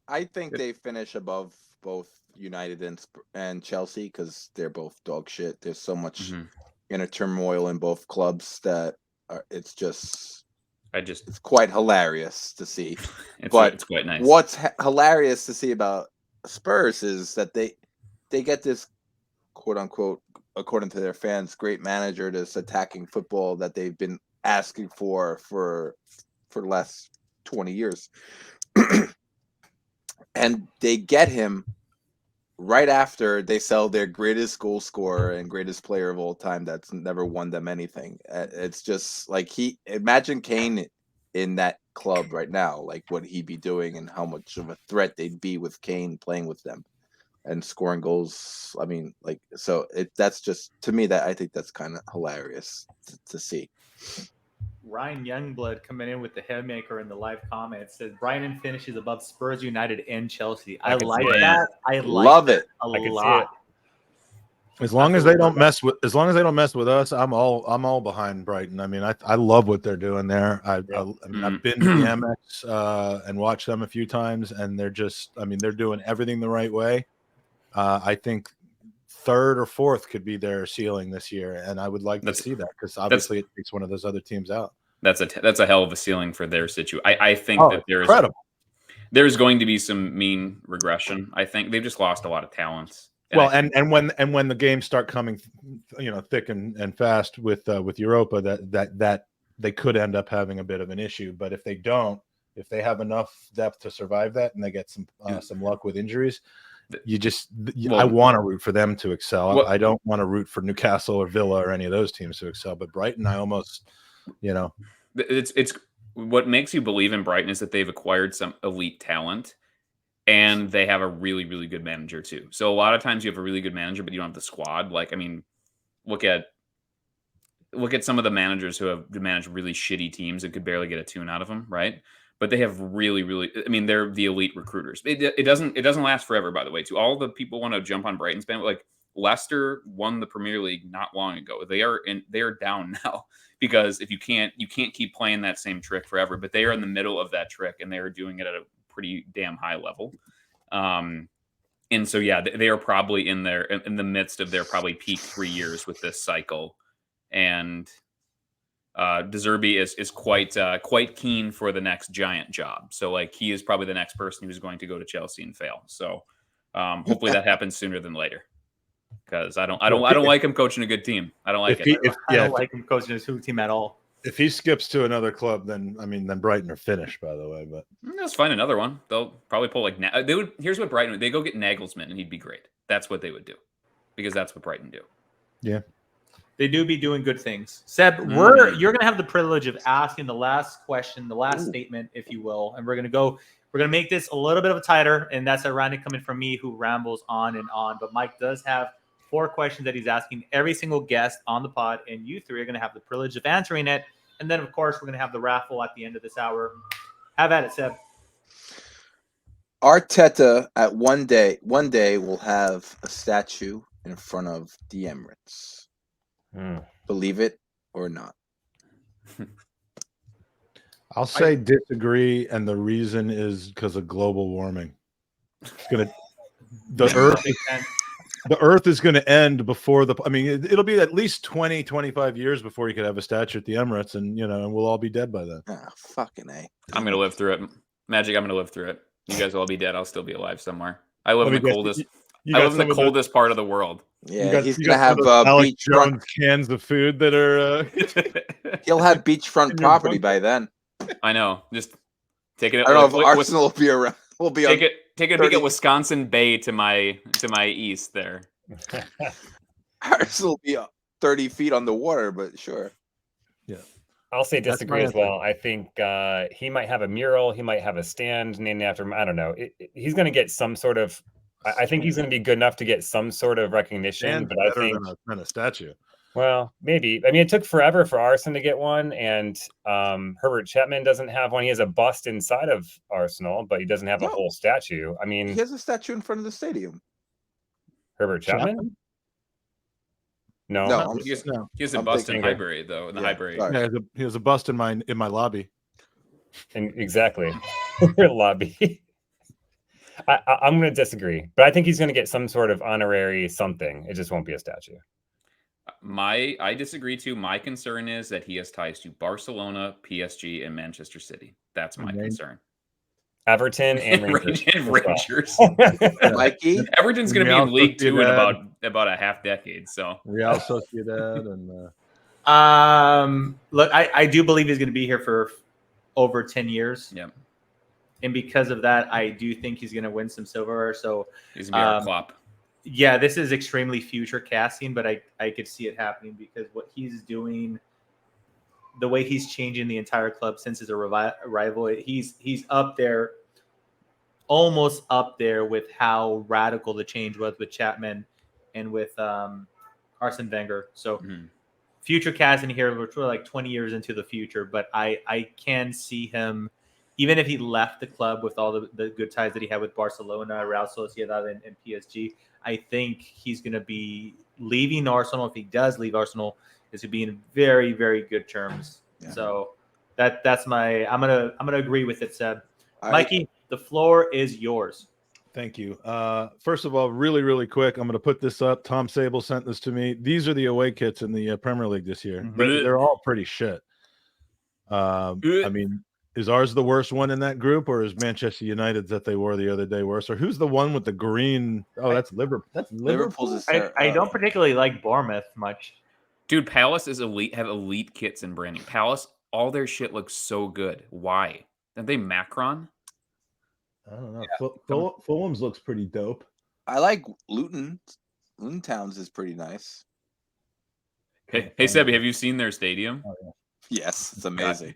I think they finish above both United and Chelsea because they're both dog shit. There's so much inner turmoil in both clubs that it's quite hilarious to see. It's quite nice. What's hilarious to see about Spurs is that they get this quote unquote, according to their fans, great manager, this attacking football that they've been asking for the last 20 years. And they get him right after they sell their greatest goal scorer and greatest player of all time that's never won them anything. It's just like imagine Kane in that club right now, like what he'd be doing and how much of a threat they'd be with Kane playing with them and scoring goals. I mean, like, so that's just, to me, that I think that's kind of hilarious to see. Ryan Youngblood coming in with the headmaker in the live comments says Brighton finishes above Spurs, United, and Chelsea. I like that. I love it a lot. As long as they don't mess with us, I'm all behind Brighton. I mean, I love what they're doing there. I've been to the MX and watched them a few times, and they're doing everything the right way. I think third or fourth could be their ceiling this year, and I would like to see that because obviously it takes one of those other teams out. That's a hell of a ceiling for their situation. I think that there's going to be some mean regression. I think they've just lost a lot of talents. And when the games start coming, thick and fast with Europa, that they could end up having a bit of an issue. But if they have enough depth to survive that, and they get some luck with injuries, I want to root for them to excel. I don't want to root for Newcastle or Villa or any of those teams to excel. But Brighton, I almost, it's what makes you believe in Brighton is that they've acquired some elite talent. And they have a really, really good manager too. So a lot of times you have a really good manager, but you don't have the squad. Like, I mean, look at some of the managers who have managed really shitty teams and could barely get a tune out of them, right? But they have really, really. I mean, they're the elite recruiters. It doesn't last forever, by the way. To all the people want to jump on Brighton's band, like Leicester won the Premier League not long ago. They are down now because if you can't keep playing that same trick forever. But they are in the middle of that trick, and they are doing it at a pretty damn high level. And so, yeah, they are probably in the midst of their probably peak 3 years with this cycle. And De Zerbi is quite keen for the next giant job. So like he is probably the next person who's going to go to Chelsea and fail. So hopefully that happens sooner than later. Because I don't like him coaching a good team. I don't like it. I don't like him coaching a team at all. If he skips to another club, then Brighton are finished. By the way, but let's find another one. They'll probably pull like here's what Brighton would. They go get Nagelsmann, and he'd be great. That's what they would do, because that's what Brighton do. Yeah, they do be doing good things. Seb, you're gonna have the privilege of asking the last question, the last statement, if you will, and we're gonna make this a little bit of a tighter, and that's ironic coming from me who rambles on and on. But Mike does have 4 questions that he's asking every single guest on the pod, and you 3 are gonna have the privilege of answering it. And then, of course, we're going to have the raffle at the end of this hour. Have at it, Seb. Arteta at one day will have a statue in front of the Emirates. Believe it or not. I'll say disagree, and the reason is because of global warming. The Earth is going to end before it'll be at least 20, 25 years before you could have a statue at the Emirates, and we'll all be dead by then. Fucking A. I'm going to live through it. Magic, I'm going to live through it. You guys will all be dead. I'll still be alive somewhere. I live in the coldest. I live in the coldest part of the world. Yeah, he's going to have beachfront cans of food that are. He'll have beachfront property by then. I know. Just take it. I don't know if Arsenal will be around. We'll be take a peek at Wisconsin Bay to my east there. Arsenal will be 30 feet on the water, but sure. Yeah, I'll say disagree as well. I think he might have a mural. He might have a stand named after him. I don't know. He's going to get some sort of. I think he's going to be good enough to get some sort of recognition. But I think than a statue. Well, maybe. I mean, it took forever for Arsenal to get one, and Herbert Chapman doesn't have one. He has a bust inside of Arsenal, but he doesn't have a whole statue. I mean, he has a statue in front of the stadium. Herbert Chapman? No, he has a bust in Highbury, though. In the Highbury, yeah, he has a bust in my lobby. And exactly, lobby. I'm going to disagree, but I think he's going to get some sort of honorary something. It just won't be a statue. I disagree too. My concern is that he has ties to Barcelona, PSG, and Manchester City. That's my concern. Everton and Rangers. Rangers. Mikey? Everton's going to be in League Two in about a half decade. So Real Sociedad and look, I do believe he's going to be here for over 10 years. Yeah. And because of that, I do think he's going to win some silverware. So he's going to be our Klopp. Yeah, this is extremely future casting, but I could see it happening because what he's doing, the way he's changing the entire club since his arrival, he's up there, almost up there with how radical the change was with Chapman and with Arsene Wenger. So future casting here, we're like 20 years into the future, but I can see him, even if he left the club with all the good ties that he had with Barcelona, Real Sociedad, and PSG, I think he's going to be leaving Arsenal. If he does leave Arsenal, is to be in very, very good terms. Yeah. So that's my. I'm gonna agree with it, Seb. Mikey, the floor is yours. Thank you. First of all, really, really quick, I'm going to put this up. Tom Sable sent this to me. These are the away kits in the Premier League this year. They're all pretty shit. I mean, is ours the worst one in that group, or is Manchester United's that they wore the other day worse? Or who's the one with the green? Oh, that's Liverpool. That's Liverpool. I don't particularly like Bournemouth much. Dude, Palace is elite. Have elite kits and branding. Palace, all their shit looks so good. Why? Aren't they Macron? I don't know. Fulham's looks pretty dope. I like Luton. Luton Towns is pretty nice. Hey, Sebby, have you seen their stadium? Oh, yeah. Yes, it's amazing.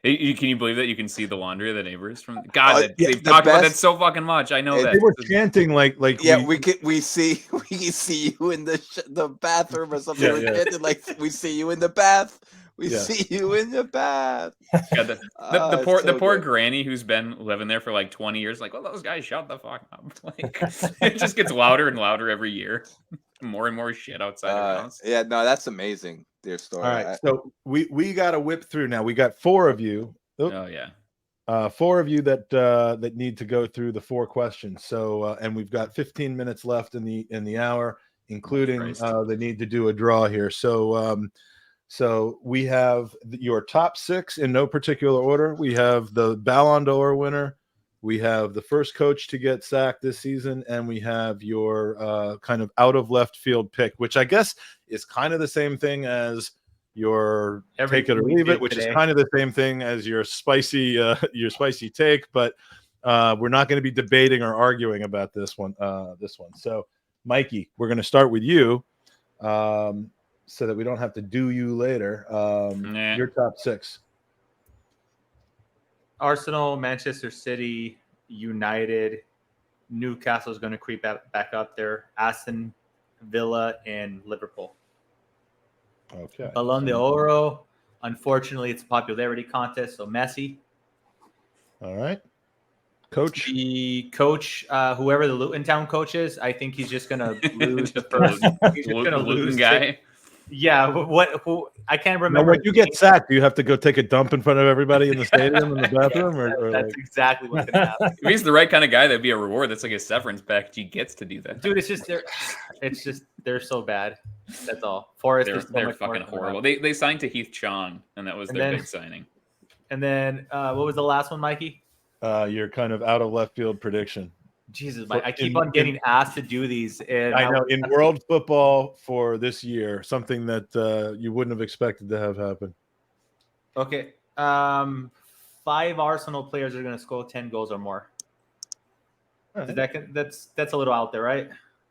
Hey, can you believe that you can see the laundry of the neighbors from God? They've talked about that so fucking much. I know that they were chanting like yeah. We see you in the bathroom or something. Chanting, like we see you in the bath. We see you in the bath. Yeah, the poor granny who's been living there for like 20 years. Like, well, those guys shut the fuck up. Like, it just gets louder and louder every year. More and more shit outside the house. Yeah, no, that's amazing. Their story. All right, so we got to whip through now. We got 4 of you. Oh yeah. 4 of you that need to go through the 4 questions. So and we've got 15 minutes left in the hour, including the need to do a draw here. So we have your top 6 in no particular order. We have the Ballon d'Or winner. We have the first coach to get sacked this season, and we have your kind of out of left field pick, which I guess is kind of the same thing as your take it or leave it, which is kind of the same thing as your spicy take. But we're not going to be debating or arguing about this one. So, Mikey, we're going to start with you, so that we don't have to do you later. Your top 6. Arsenal, Manchester City, United, Newcastle is going to creep back up there. Aston Villa and Liverpool. Okay. Ballon d'Or. Unfortunately, it's a popularity contest, so Messi. All right. Coach. The coach, whoever the Luton Town coach is, I think he's just going to lose the first. He's just going to lose guy. Yeah, who I can't remember. Now, when you get sacked, do you have to go take a dump in front of everybody in the stadium in the bathroom? Or that's exactly what's going to happen. If he's the right kind of guy, that'd be a reward. That's like a severance package. He gets to do that. Dude, they're so bad. That's all. Forest they're fucking horrible. They signed to Heath Chong, and that was their big signing. And then what was the last one, Mikey? Your kind of out of left field prediction. Jesus, Mike, I keep on getting asked to do these. And I know in world football for this year, something that you wouldn't have expected to have happen. Okay. 5 Arsenal players are going to score 10 goals or more. Right. That's a little out there, right?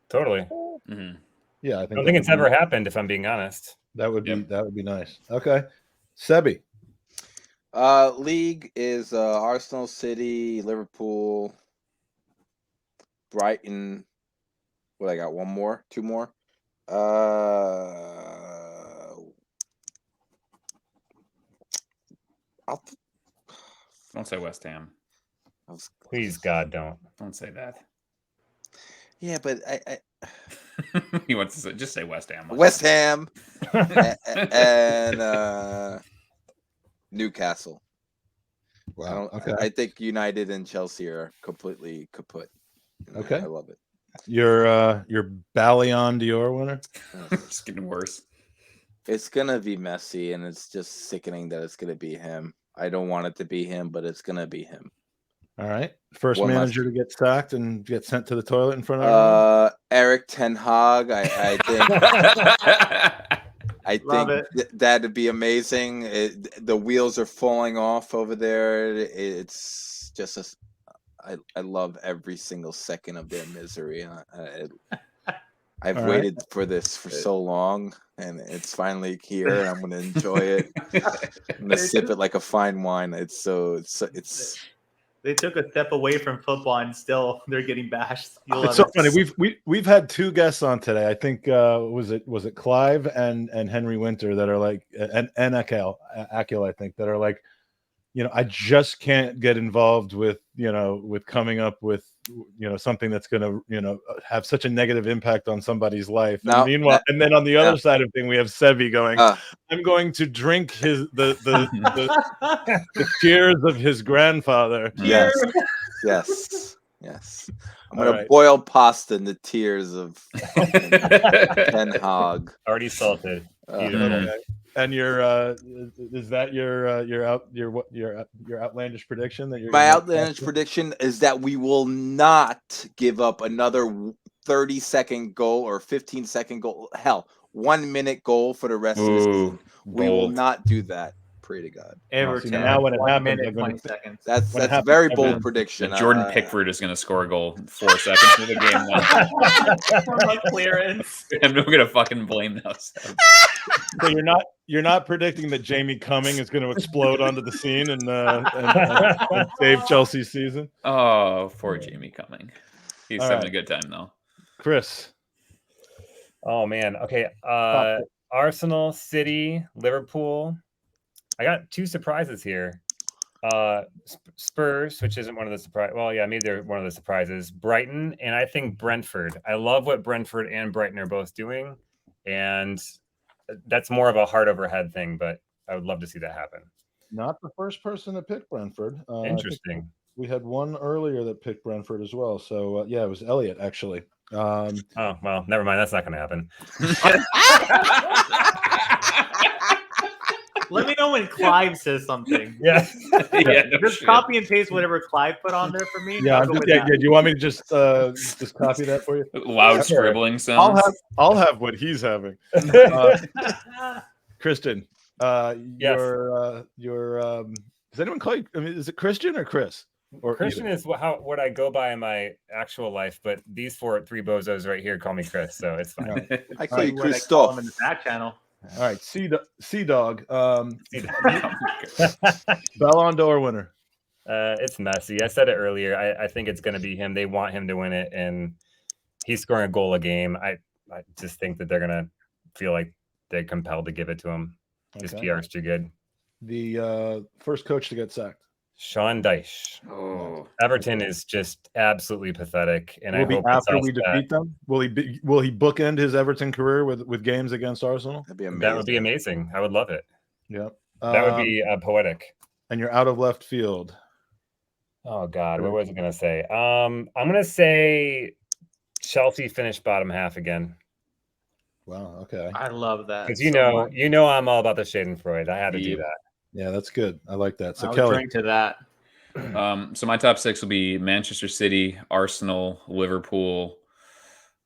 Totally. Mm-hmm. Yeah, I don't think it's ever happened, if I'm being honest. That would be nice. Okay. Sebby. League is Arsenal, City, Liverpool, Brighton. What I got? 2 more. Don't say West Ham. Please, God, don't say that. Yeah, but I he wants to say, just say West Ham. West Ham and Newcastle. Wow. Okay. I think United and Chelsea are completely kaput. Okay. I love it. Your Ballon d'Or winner. It's getting worse. It's gonna be Messi, and it's just sickening that it's gonna be him. I don't want it to be him, but it's gonna be him. All right. First One manager to get sacked and get sent to the toilet in front of everyone? Eric Ten Hag. I think I Love think that'd be amazing. The wheels are falling off over there. It's just I love every single second of their misery. I've All waited for this for so long, and it's finally here, and I'm going to enjoy it. I'm going to sip it like a fine wine. They took a step away from football, and still they're getting bashed. You'll It's love so it. funny. We've had two guests on today. I think was it Clive and Henry Winter that are like and Akil I think that are like, I just can't get involved with with coming up with something that's going to have such a negative impact on somebody's life. Now- and meanwhile, and then on the other side of thing, we have Sebby going, Uh. I'm going to drink the tears of his grandfather. Yes. I'm going to boil pasta in the tears of Ten Hag. Already salted. Okay. And is that your outlandish prediction that you're My outlandish prediction is that we will not give up another 30-second goal or 15-second goal. Hell, 1 minute goal for the rest of the season. We will not do that. Pray to God. Everton. Now when it 1 happens, minute, I'm gonna 20 seconds. That's When it a happens, very I'm bold in. prediction. Jordan Pickford is going to score a goal in 4 seconds of the game. From a clearance. I'm not going to fucking blame those. So you're not predicting that Jamie Cumming is going to explode onto the scene and save Chelsea's season? Oh, poor Jamie Cumming. He's All having right. a good time though. Chris. Oh man. Okay. Arsenal, City, Liverpool. I got 2 surprises here. Spurs, which isn't one of the surprise. Well, yeah, maybe they're one of the surprises. Brighton, and I think Brentford. I love what Brentford and Brighton are both doing, and that's more of a heart over head thing. But I would love to see that happen. Not the first person to pick Brentford. I think Interesting. We had one earlier that picked Brentford as well. So yeah, it was Elliot actually. Oh well, never mind. That's not going to happen. Let me know when Clive says something. Yeah. Just copy and paste whatever Clive put on there for me. Yeah, I'll go with yeah. that. Do you want me to just copy that for you? Loud scribbling sounds. I'll have what he's having. Kristen, Yes. your does anyone call you? I mean, is it Christian or Chris? Or Christian either? is what I go by in my actual life, but these 3 bozos right here call me Chris, so it's fine. I call you What I call Christoph. him in the back channel. All right, Sea Dog. Ballon d'Or winner. It's Messi. I said it earlier. I think it's going to be him. They want him to win it, and he's scoring a goal a game. I just think that they're going to feel like they're compelled to give it to him. His Okay. PR is too good. The first coach to get sacked. Sean Dyche. Oh, Everton is just absolutely pathetic, and Will I be hope after we it's defeat them? Will he bookend his Everton career with games against Arsenal? That'd be amazing. That would be amazing. I would love it. Yeah. That would be poetic. And you're out of left field. Oh God, what was I gonna say? I'm gonna say Chelsea finished bottom half again. Wow. Okay. I love that. Because so much. you know I'm all about the Schadenfreude. I had to do Yep. that. Yeah, that's good. I like that. So I'll Kelly. drink to that. So my top 6 will be Manchester City, Arsenal, Liverpool,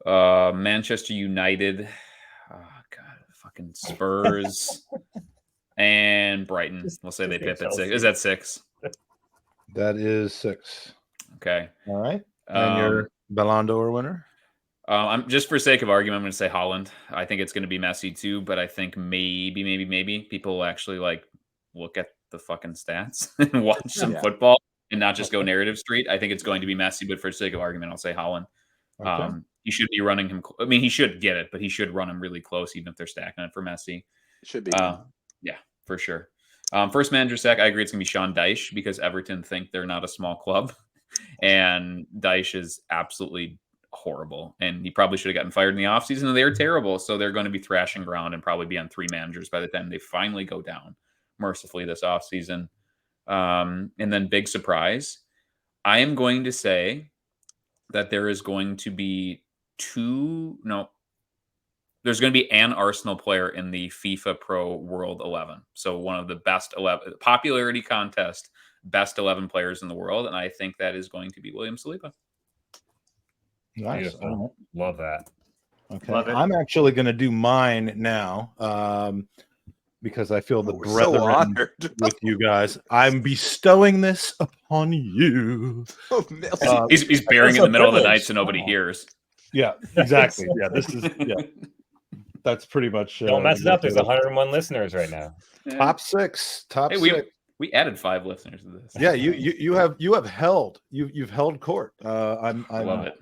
Manchester United, fucking Spurs, and Brighton. We'll say they pip at 6. Is that 6? That is 6. Okay. All right. And your Ballon d'Or winner? I'm just for sake of argument, I'm going to say Holland. I think it's going to be Messi too, but I think maybe people will actually look at the fucking stats and watch some football and not just go narrative street. I think it's going to be Messi, but for sake of argument, I'll say Holland. Okay. He should be running him. I mean, he should get it, but he should run him really close, even if they're stacking it for Messi. It should be. Yeah, for sure. First manager sack, I agree it's going to be Sean Dyche because Everton think they're not a small club. And Dyche is absolutely horrible. And he probably should have gotten fired in the offseason. They're terrible. So they're going to be thrashing ground and probably be on 3 managers by the time they finally go down, mercifully, this offseason. And then big surprise, I am going to say that there is going to be there's going to be an Arsenal player in the FIFA Pro World 11. So one of the best 11 popularity contest, best 11 players in the world. And I think that is going to be William Saliba. Nice. Love that. Okay. I'm actually going to do mine now because I feel the brethren with you guys. I'm bestowing this upon you. He's burying it in the middle of the night so nobody hears. Yeah, exactly. Yeah, this is that's pretty much. Don't mess it up. There's 101 listeners right now. Top six. We added 5 listeners to this. Yeah, you have held you've held court. I love it.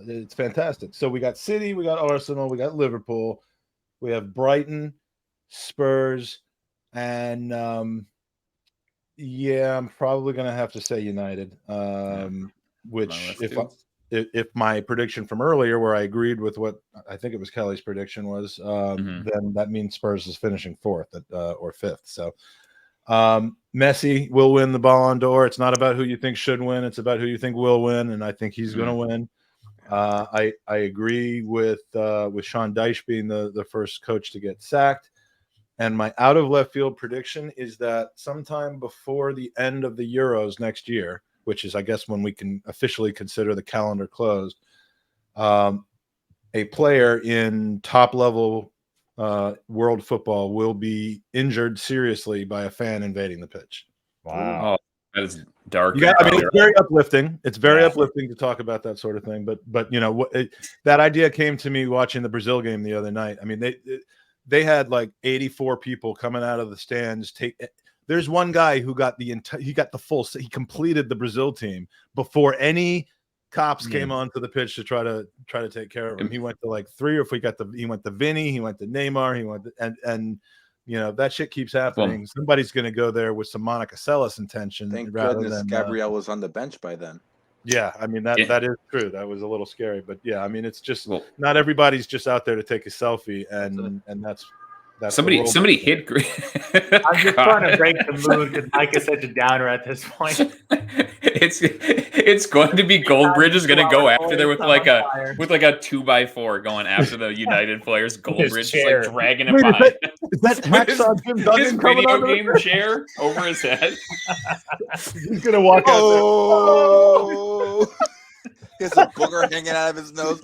It's fantastic. So we got City, we got Arsenal, we got Liverpool, we have Brighton, Spurs, and I'm probably gonna have to say United. Which if my prediction from earlier, where I agreed with what I think it was Kelly's prediction was, then that means Spurs is finishing 4th or 5th. So Messi will win the Ballon d'Or. It's not about who you think should win; it's about who you think will win, and I think he's going to win. I agree with Sean Dyche being the first coach to get sacked. And my out of left field prediction is that sometime before the end of the Euros next year, which is, I guess, when we can officially consider the calendar closed, a player in top level world football will be injured seriously by a fan invading the pitch. Wow. Oh, that is dark. Yeah, I mean, it's very uplifting. It's very uplifting to talk about that sort of thing. But you know, that idea came to me watching the Brazil game the other night. I mean, they had like 84 people coming out of the stands. There's one guy who got he completed the Brazil team before any cops came onto the pitch to try to take care of him. He went to like 3 or 4. He went to Vinny, he went to Neymar, he went to, and you know, that shit keeps happening. Somebody's going to go there with some Monica Seles intention. Thank goodness Gabriel was on the bench by then. Yeah, I mean that is true. That was a little scary, but yeah, I mean it's just not everybody's just out there to take a selfie, and that's somebody hit. I'm just trying to break the mood because Mike is such a downer at this point. It's going to be Goldbridge is going to go after there with like a 2x4 going after the United players. Goldbridge is like dragging him by. Is that Hacksaw Jim Duggan coming video on game chair over his head? He's gonna walk out there. He has a booger hanging out of his nose.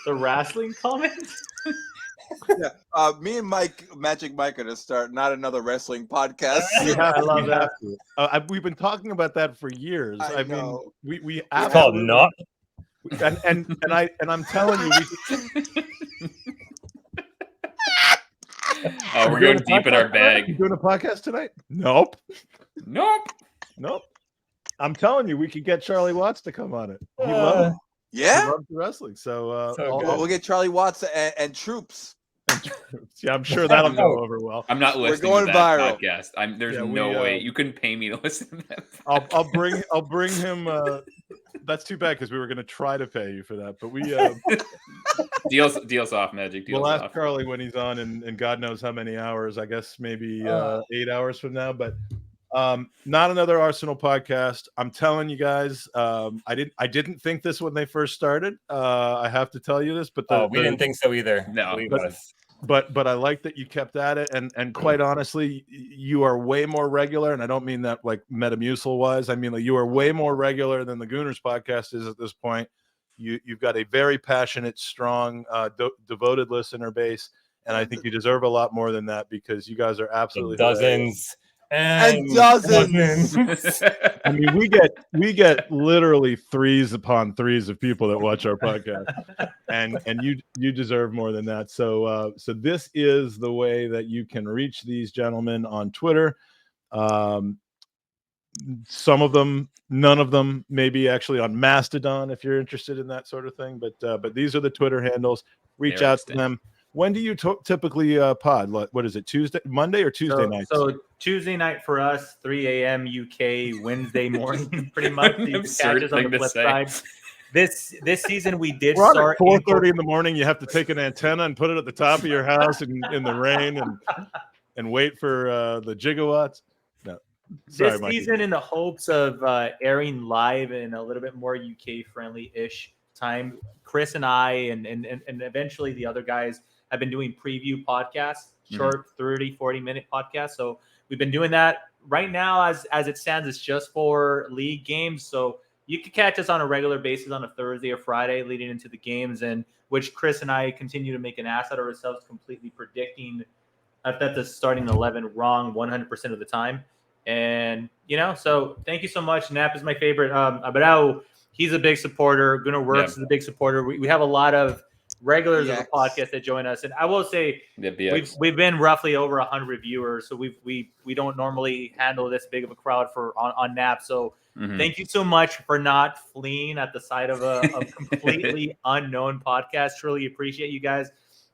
The wrestling comment. Yeah, me and Magic Mike are to start not another wrestling podcast. I love that. We've been talking about that for years. I mean, we it's called not. And I'm telling you, we're going deep in our bag. You doing a podcast tonight? Nope. I'm telling you, we could get Charlie Watts to come on it. He loves it. Yeah, he loves wrestling. So we'll get Charlie Watts and Troops. Yeah, I'm sure that'll go over well. I'm not listening going to that viral. podcast. There's no way you couldn't pay me to listen to that. I'll bring him. That's too bad because we were going to try to pay you for that, but we deals off, Magic. We'll ask Charlie when he's on, and God knows how many hours. I guess maybe 8 hours from now, but. Not another Arsenal podcast. I'm telling you guys, I didn't think this when they first started. I have to tell you this, but we didn't think so either. No, but I like that you kept at it, and quite honestly, you are way more regular, and I don't mean that like Metamucil wise. I mean like you are way more regular than the Gooners podcast is at this point. You've got a very passionate, strong, devoted listener base, and I think you deserve a lot more than that because you guys are absolutely dozens. And dozens. I mean, we get literally 3s upon 3s of people that watch our podcast, and you deserve more than that. So this is the way that you can reach these gentlemen on Twitter. Some of them, none of them, maybe actually on Mastodon if you're interested in that sort of thing. But these are the Twitter handles. Reach out to them. When do you typically pod? What is it? Monday or Tuesday night? So Tuesday night for us, 3 a.m. UK, Wednesday morning, pretty much. You catch us on the flip side. This season we did start at 4:30 in the morning. You have to take an antenna and put it at the top of your house in the rain and wait for the gigawatts. No, This season, in the hopes of airing live in a little bit more UK friendly-ish time, Chris and I and eventually the other guys have been doing preview podcasts, short 30, 40-minute podcasts. So we've been doing that. Right now, as it stands, it's just for league games. So you can catch us on a regular basis on a Thursday or Friday leading into the games, and which Chris and I continue to make an ass out of ourselves, completely predicting the starting 11 wrong 100% of the time. And, so thank you so much. NAAP is my favorite. But he's a big supporter. Gooner Works is a big supporter. We have a lot of regulars of the podcast that join us. And I will say we've been roughly over 100 viewers. So we don't normally handle this big of a crowd on NAAP. So thank you so much for not fleeing at the sight of a completely unknown podcast. Truly appreciate you guys.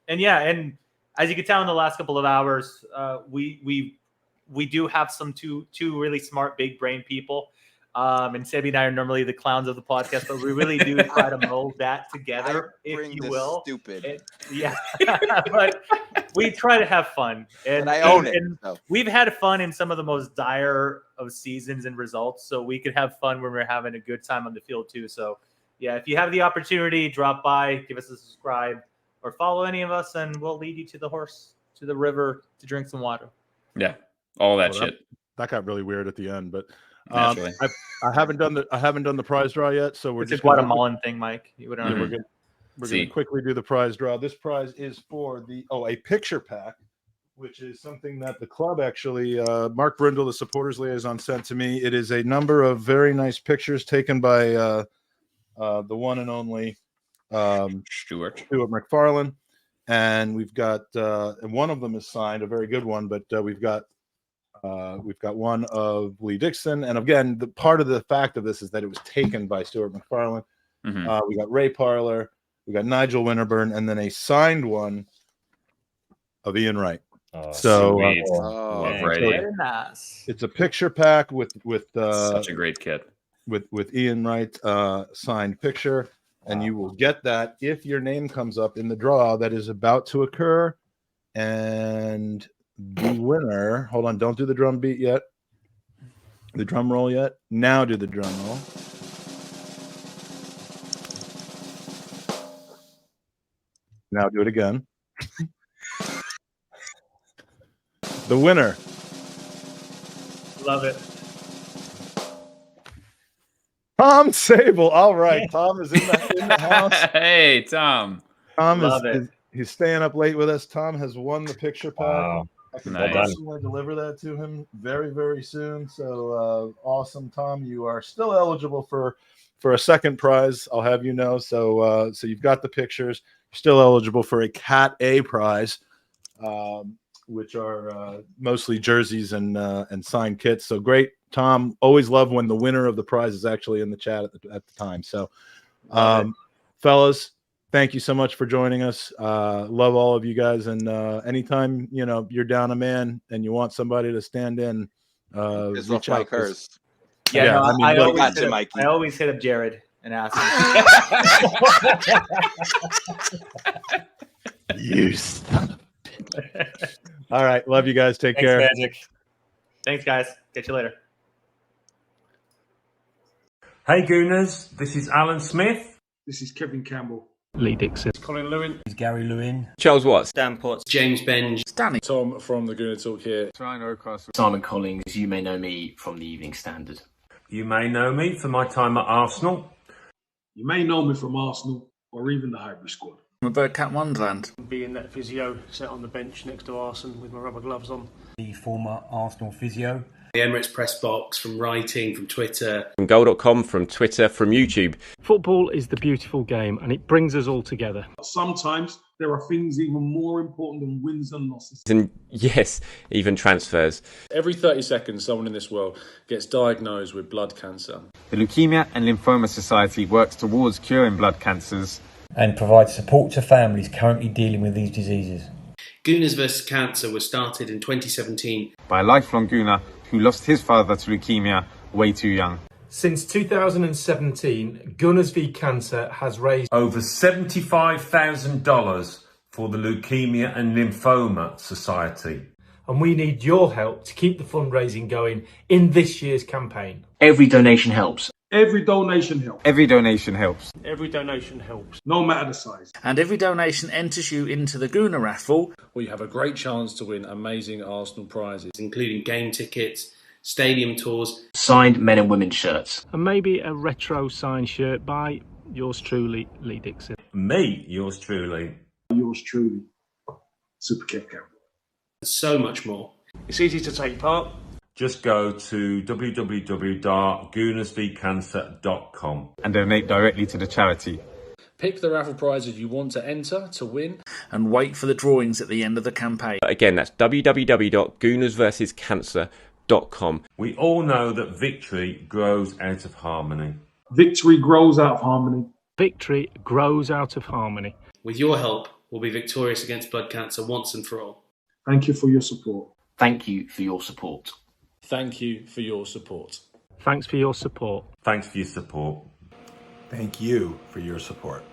And and as you can tell in the last couple of hours, we do have some two really smart, big brain people. And Sebby and I are normally the clowns of the podcast, but we really do try to mold that together, if you will. Stupid. But we try to have fun. And I own it. And we've had fun in some of the most dire of seasons and results, so we could have fun when we're having a good time on the field too. So, if you have the opportunity, drop by, give us a subscribe, or follow any of us, and we'll lead you to the river to drink some water. Yeah, all that shit. That got really weird at the end, but I haven't done the prize draw yet, so we're it's just a Guatemalan thing, Mike. You wouldn't. We're going to quickly do the prize draw. This prize is for a picture pack, which is something that the club actually, Mark Brindle, the supporters liaison, sent to me. It is a number of very nice pictures taken by the one and only Stuart McFarlane, and we've got and one of them is signed, a very good one, but we've got one of Lee Dixon, and again, the part of the fact of this is that it was taken by Stuart McFarlane. We got Ray Parler, we got Nigel Winterburn, and then a signed one of Ian Wright. Very nice. It's a picture pack with such a great kit with Ian Wright signed picture, and you will get that if your name comes up in the draw that is about to occur. And the winner, hold on, don't do the drum beat yet. The drum roll yet. Now do the drum roll. Now do it again. The winner. Love it. Tom Sable. All right. Tom is in the house. Hey, Tom. He's staying up late with us. Tom has won the picture pack. Wow. I can personally deliver that to him very, very soon. So awesome, Tom. You are still eligible for a second prize. I'll have you know. So you've got the pictures. You're still eligible for a Cat A prize, which are mostly jerseys and signed kits. So great, Tom. Always love when the winner of the prize is actually in the chat at the time. So, fellas, thank you so much for joining us. Love all of you guys. And anytime you're down a man and you want somebody to stand in, reach out. Mike Herz. I always hit up Jared and ask him. You son of a bitch. All right. Love you guys. Take care. Magic. Thanks, guys. Catch you later. Hey, Gooners. This is Alan Smith. This is Kevin Campbell. Lee Dixon. Colin Lewin. It's Gary Lewin. Charles Watts. Dan Potts. James Benge. Danny. Tom from the Gooner Talk here. Simon Collins, you may know me from the Evening Standard. You may know me for my time at Arsenal. You may know me from Arsenal or even the hybrid squad. I'm a Birdcat Wonderland. Being that physio sat on the bench next to Arsenal with my rubber gloves on. The former Arsenal physio. The Emirates press box, from writing, from Twitter. From goal.com, from Twitter, from YouTube. Football is the beautiful game and it brings us all together. Sometimes there are things even more important than wins and losses. And yes, even transfers. Every 30 seconds, someone in this world gets diagnosed with blood cancer. The Leukemia and Lymphoma Society works towards curing blood cancers and provides support to families currently dealing with these diseases. Gooners vs Cancer was started in 2017 by a lifelong Gooner who lost his father to leukemia way too young. Since 2017, Gooners v Cancer has raised over $75,000 for the Leukemia and Lymphoma Society. and we need your help to keep the fundraising going in this year's campaign. Every donation helps. Every donation helps. Every donation helps. Every donation helps. No matter the size. And every donation enters you into the Gooner raffle, where you have a great chance to win amazing Arsenal prizes, including game tickets, stadium tours, signed men and women's shirts, and maybe a retro signed shirt by yours truly, Lee Dixon. Me, yours truly. Yours truly, Super Kev Campbell. So much more. It's easy to take part. Just go to www.goonersvcancer.com and donate directly to the charity. Pick the raffle prizes you want to enter to win, and wait for the drawings at the end of the campaign. Again, that's www.goonersversuscancer.com. We all know that victory grows out of harmony. Victory grows out of harmony. Victory grows out of harmony. With your help, we'll be victorious against blood cancer once and for all. Thank you for your support. Thank you for your support. Thank you for your support. Thanks for your support. Thanks for your support. Thank you for your support.